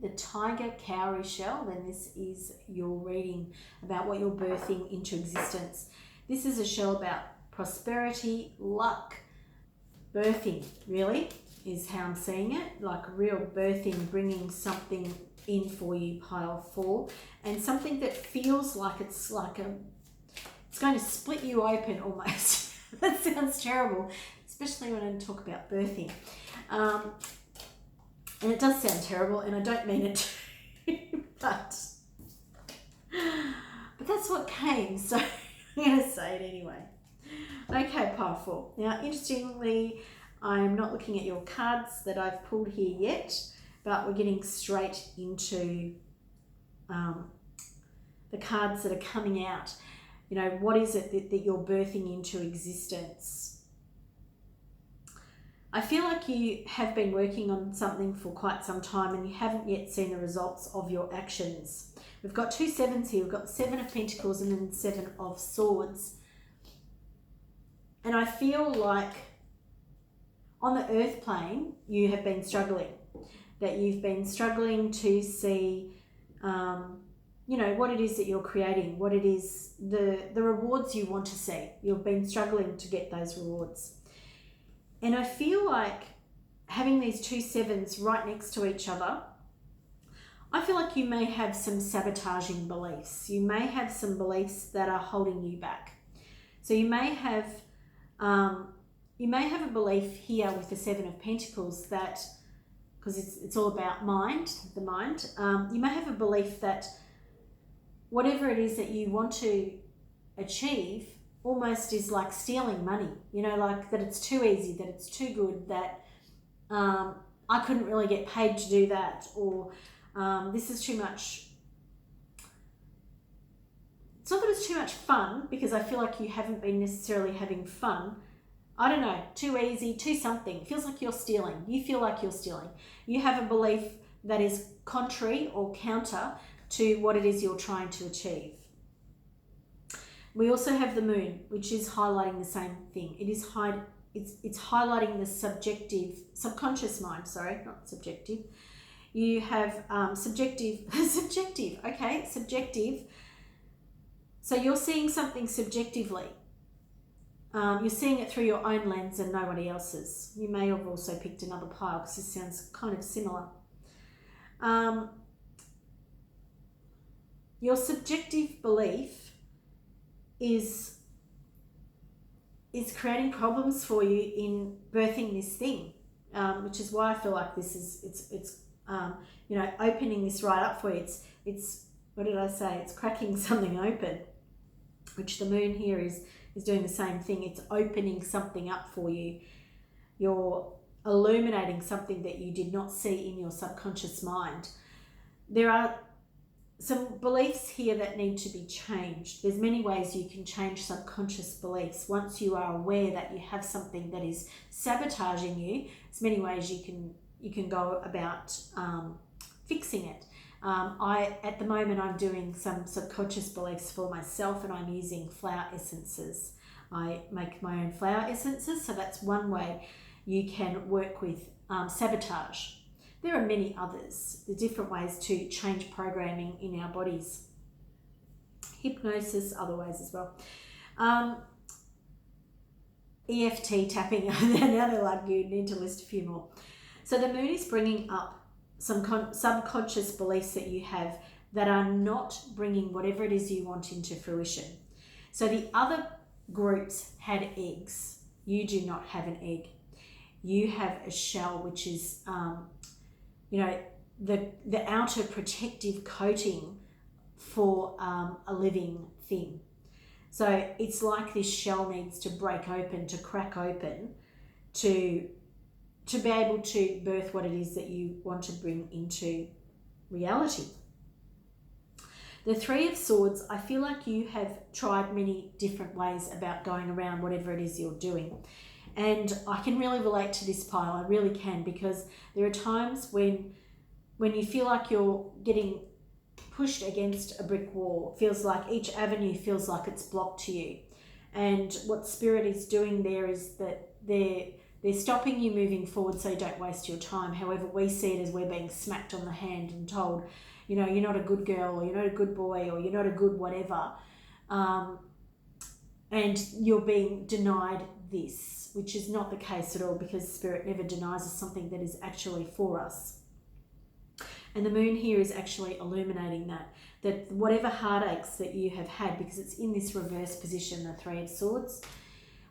the Tiger Cowrie shell, then this is your reading about what you're birthing into existence. This is a shell about prosperity, luck, birthing, really, is how I'm seeing it. Like real birthing, bringing something in for you, Pile 4. And something that feels like it's going to split you open almost. That sounds terrible, especially when I talk about birthing. And it does sound terrible, and I don't mean it to, but that's what came, so I'm going to say it anyway. Okay, Pile 4. Now, interestingly, I'm not looking at your cards that I've pulled here yet, but we're getting straight into the cards that are coming out. You know, what is it that you're birthing into existence? I feel like you have been working on something for quite some time and you haven't yet seen the results of your actions. We've got 2 sevens here. We've got the 7 of Pentacles and then 7 of Swords. And I feel like on the earth plane, you have been struggling. That you've been struggling to see, you know, what it is that you're creating, what it is, the rewards you want to see. You've been struggling to get those rewards. And I feel like having these 2 sevens right next to each other, I feel like you may have some sabotaging beliefs. You may have some beliefs that are holding you back. So you may have a belief here with the 7 of Pentacles that, because it's all about the mind, you may have a belief that whatever it is that you want to achieve almost is like stealing money, you know, like that it's too easy, that it's too good, that I couldn't really get paid to do that, or this is too much. It's not that it's too much fun, because I feel like you haven't been necessarily having fun. I don't know, too easy, too something. It feels like you're stealing. You feel like you're stealing. You have a belief that is contrary or counter to what it is you're trying to achieve. We also have the moon, which is highlighting the same thing. It's highlighting the subconscious mind, sorry, not subjective. You have subjective. So you're seeing something subjectively. You're seeing it through your own lens and nobody else's. You may have also picked another pile because this sounds kind of similar. Your subjective belief is creating problems for you in birthing this thing, which is why I feel like this is it's opening this right up for you. It's what did I say? It's cracking something open, which the moon here is doing the same thing. It's opening something up for you. You're illuminating something that you did not see in your subconscious mind. There are some beliefs here that need to be changed. There's many ways you can change subconscious beliefs. Once you are aware that you have something that is sabotaging you, there's many ways you can go about fixing it. At the moment I'm doing some subconscious beliefs for myself, and I'm using flower essences. I make my own flower essences, so that's one way you can work with sabotage. There are many others. There are different ways to change programming in our bodies. Hypnosis, other ways as well. EFT tapping, now they're like, you need to list a few more. So the moon is bringing up some subconscious beliefs that you have that are not bringing whatever it is you want into fruition. So the other groups had eggs. You do not have an egg. You have a shell, which is the outer protective coating for a living thing. So it's like this shell needs to break open, to crack open, to be able to birth what it is that you want to bring into reality. The Three of Swords, I feel like you have tried many different ways about going around whatever it is you're doing. And I can really relate to this pile, I really can, because there are times when you feel like you're getting pushed against a brick wall. It feels like each avenue feels like it's blocked to you. And what Spirit is doing there is that they're stopping you moving forward so you don't waste your time. However, we see it as we're being smacked on the hand and told, you're not a good girl, or you're not a good boy, or you're not a good whatever. And you're being denied this, which is not the case at all, because Spirit never denies us something that is actually for us. And the moon here is actually illuminating that whatever heartaches that you have had, because it's in this reverse position, the Three of Swords,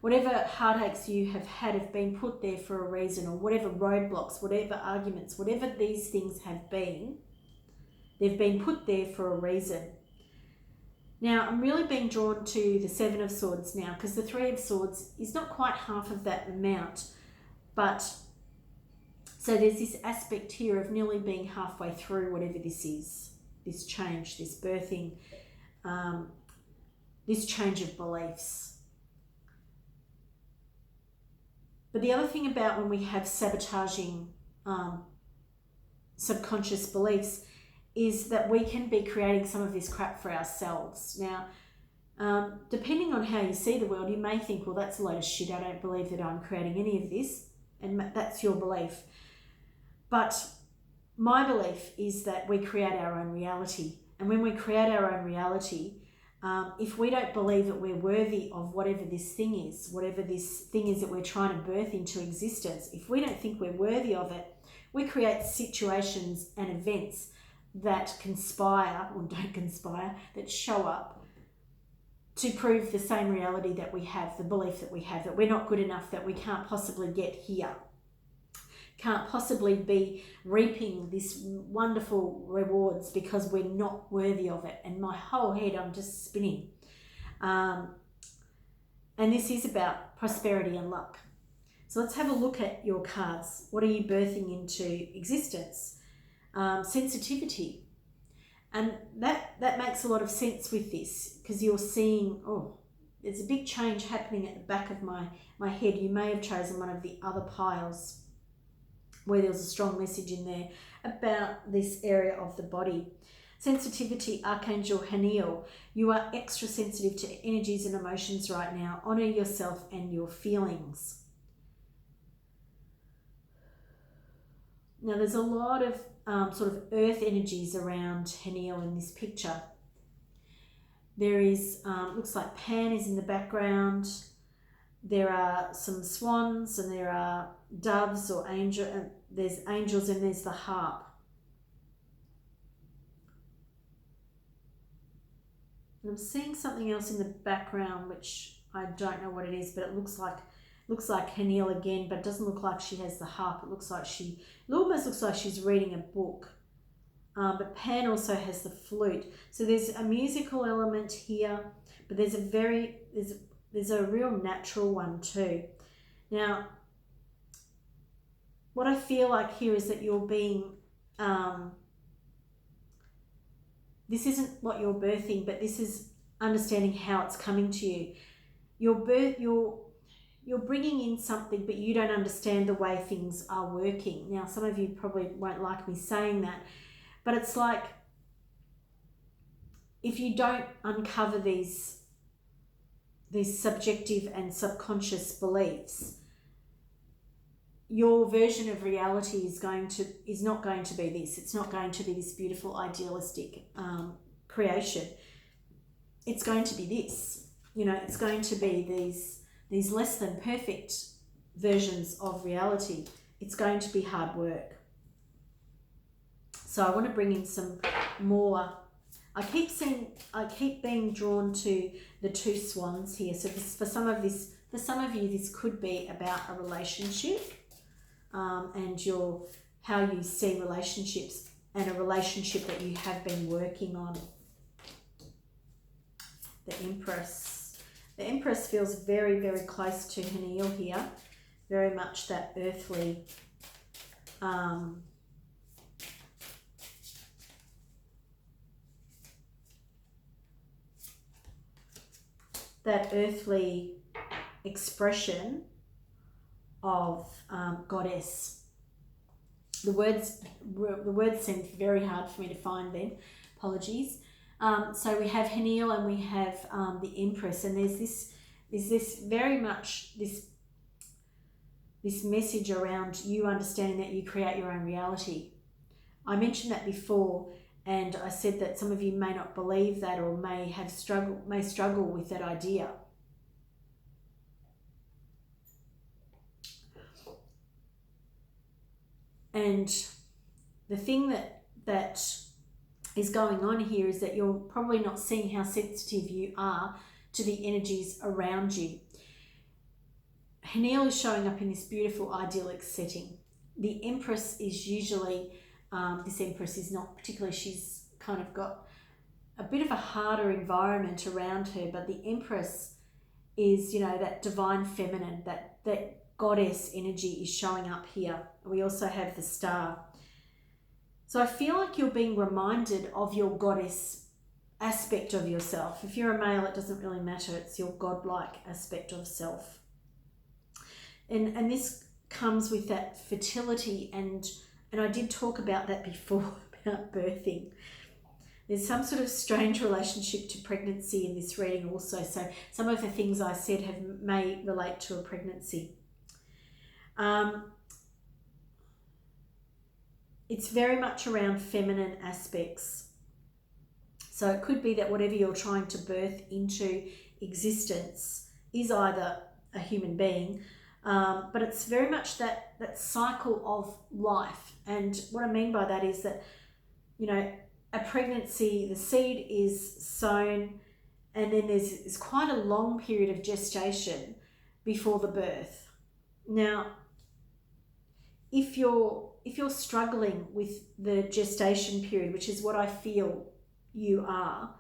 whatever heartaches you have had have been put there for a reason, or whatever roadblocks, whatever arguments, whatever these things have been, they've been put there for a reason. Now, I'm really being drawn to the Seven of Swords now, because the Three of Swords is not quite half of that amount, but so there's this aspect here of nearly being halfway through whatever this is, this change, this birthing, this change of beliefs. But the other thing about when we have sabotaging subconscious beliefs is that we can be creating some of this crap for ourselves. Now, depending on how you see the world, you may think, well, that's a load of shit. I don't believe that I'm creating any of this. And that's your belief. But my belief is that we create our own reality. And when we create our own reality, if we don't believe that we're worthy of whatever this thing is that we're trying to birth into existence, if we don't think we're worthy of it, we create situations and events that conspire or don't conspire, that show up to prove the same reality that we have, the belief that we have, that we're not good enough, that we can't possibly get here, can't possibly be reaping this wonderful rewards because we're not worthy of it. And my whole head, I'm just spinning. And this is about prosperity and luck. So let's have a look at your cards. What are you birthing into existence? Sensitivity. And that makes a lot of sense with this, because you're seeing, there's a big change happening at the back of my head. You may have chosen one of the other piles where there was a strong message in there about this area of the body. Sensitivity, Archangel Haniel. You are extra sensitive to energies and emotions right now. Honor yourself and your feelings. Now there's a lot of sort of earth energies around Haniel in this picture. There is, looks like Pan is in the background. There are some swans and there are doves or there's angels and there's the harp. And I'm seeing something else in the background which I don't know what it is, but it looks like Haniel again, but it doesn't look like she has the harp. It almost looks like she's reading a book. But Pan also has the flute. So there's a musical element here, but there's a real natural one too. Now, what I feel like here is that you're being, this isn't what you're birthing, but this is understanding how it's coming to you. You're bringing in something, but you don't understand the way things are working. Now, some of you probably won't like me saying that, but it's like if you don't uncover these subjective and subconscious beliefs, your version of reality is not going to be this. It's not going to be this beautiful, idealistic creation. It's going to be this. It's going to be these less than perfect versions of reality. It's going to be hard work. So I want to bring in some more. I keep being drawn to the two swans here. So for some of you, this could be about a relationship, and how you see relationships and a relationship that you have been working on. The Empress. The Empress feels very, very close to Haniel here. Very much that earthly, expression of goddess. The words seemed very hard for me to find then. Apologies. So we have Haniel and we have the Empress, and there's this very much this message around you understanding that you create your own reality. I mentioned that before, and I said that some of you may not believe that or may struggle with that idea. And the thing that is going on here is that you're probably not seeing how sensitive you are to the energies around you. Haniel is showing up in this beautiful idyllic setting. The Empress is usually, this Empress is not particularly, she's kind of got a bit of a harder environment around her, but the Empress is, that divine feminine, that goddess energy is showing up here. We also have the Star. So I feel like you're being reminded of your goddess aspect of yourself. If you're a male, it doesn't really matter. It's your godlike aspect of self. And this comes with that fertility, and I did talk about that before, about birthing. There's some sort of strange relationship to pregnancy in this reading also. So some of the things I said may relate to a pregnancy. It's very much around feminine aspects. So it could be that whatever you're trying to birth into existence is either a human being, but it's very much that cycle of life. And what I mean by that is that, a pregnancy, the seed is sown, and then there's quite a long period of gestation before the birth. Now, if you're struggling with the gestation period, which is what I feel you are,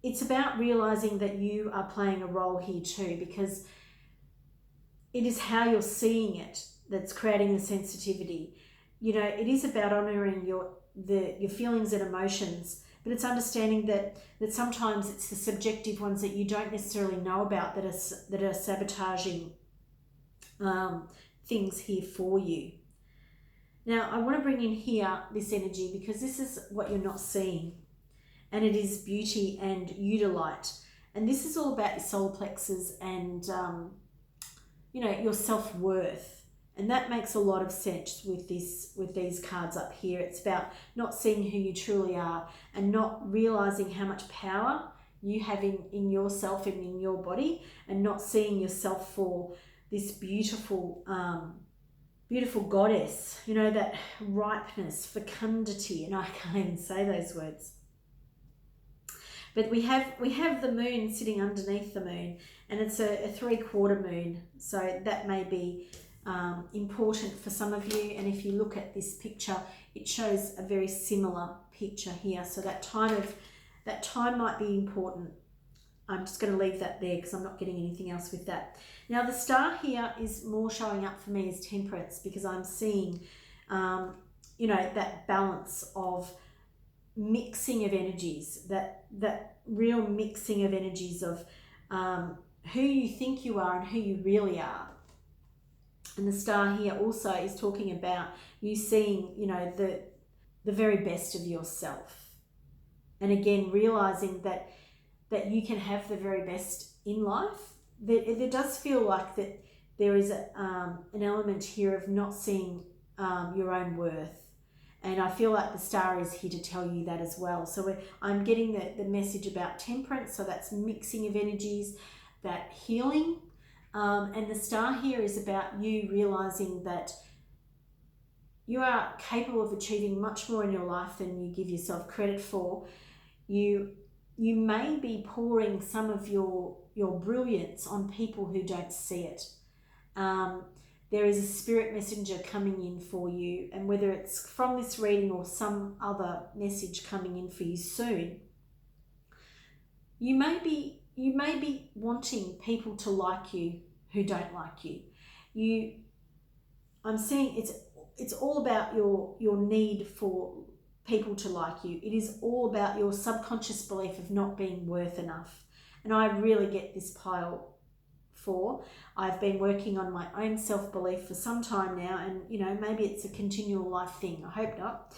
it's about realizing that you are playing a role here too, because it is how you're seeing it that's creating the sensitivity. It is about honoring your feelings and emotions, but it's understanding that sometimes it's the subjective ones that you don't necessarily know about that are sabotaging things here for you. Now, I want to bring in here this energy because this is what you're not seeing. and it is beauty and Udalite. And this is all about your solar plexus and, you know, your self-worth. And that makes a lot of sense with these cards up here. It's about not seeing who you truly are and not realizing how much power you have in yourself and in your body, and not seeing yourself for this beautiful, beautiful goddess, you know, that ripeness, fecundity, and I can't even say those words. But we have the moon sitting underneath the moon, and it's a 3/4 moon. So that may be important for some of you. And if you look at this picture, it shows a very similar picture here. So that time might be important. I'm just going to leave that there because I'm not getting anything else with that. Now the star here is more showing up for me as Temperance, because I'm seeing, you know, that balance of mixing of energies, that real mixing of energies of who you think you are and who you really are. And the star here also is talking about you seeing, you know, the very best of yourself. And again, realizing that you can have the very best in life. There does feel like that there is an element here of not seeing your own worth. And I feel like the star is here to tell you that as well. So I'm getting the message about Temperance. So that's mixing of energies, that healing. And the star here is about you realizing that you are capable of achieving much more in your life than you give yourself credit for. You may be pouring some of your brilliance on people who don't see it. There is a spirit messenger coming in for you, and whether it's from this reading or some other message coming in for you soon, you may be wanting people to like you who don't like you. I'm seeing it's all about your need for people to like you. It is all about your subconscious belief of not being worth enough. And I really get this pile 4. I've been working on my own self-belief for some time now, and you know, maybe it's a continual life thing. I hope not.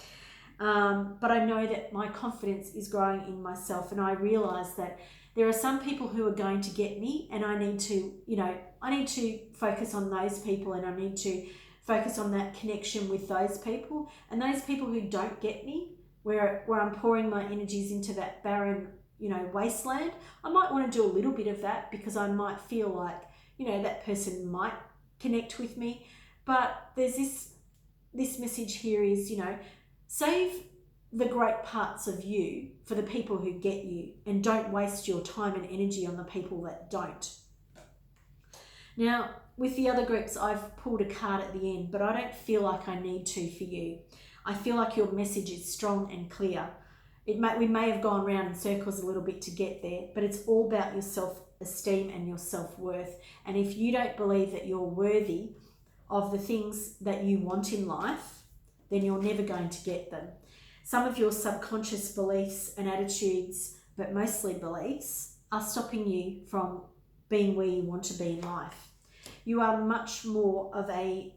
But I know that my confidence is growing in myself, and I realize that there are some people who are going to get me, and I need to, you know, I need to focus on those people, and I need to focus on that connection with those people. And those people who don't get me, where I'm pouring my energies into that barren, you know, wasteland, I might want to do a little bit of that because I might feel like, you know, that person might connect with me. But there's this message here is, you know, save the great parts of you for the people who get you, and don't waste your time and energy on the people that don't. Now, with the other groups, I've pulled a card at the end, but I don't feel like I need to for you. I feel like your message is strong and clear. We may have gone round in circles a little bit to get there, but it's all about your self-esteem and your self-worth. And if you don't believe that you're worthy of the things that you want in life, then you're never going to get them. Some of your subconscious beliefs and attitudes, but mostly beliefs, are stopping you from being where you want to be in life. You are much more of a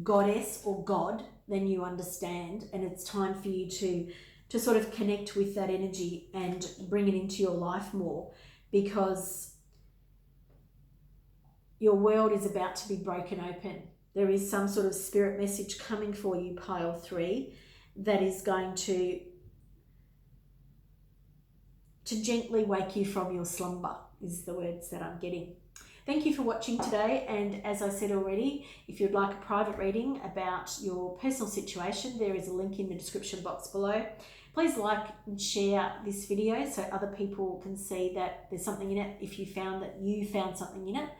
goddess or god than you understand, and it's time for you to sort of connect with that energy and bring it into your life more, because your world is about to be broken open. There is some sort of spirit message coming for you, pile 3, that is going to gently wake you from your slumber, is the words that I'm getting. Thank you for watching today, and as I said already, if you'd like a private reading about your personal situation, there is a link in the description box below. Please like and share this video so other people can see that there's something in it if you found that you found something in it.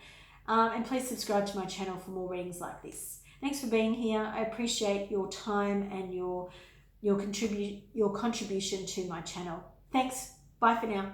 And please subscribe to my channel for more readings like this. Thanks for being here. I appreciate your time and your contribution to my channel. Thanks. Bye for now.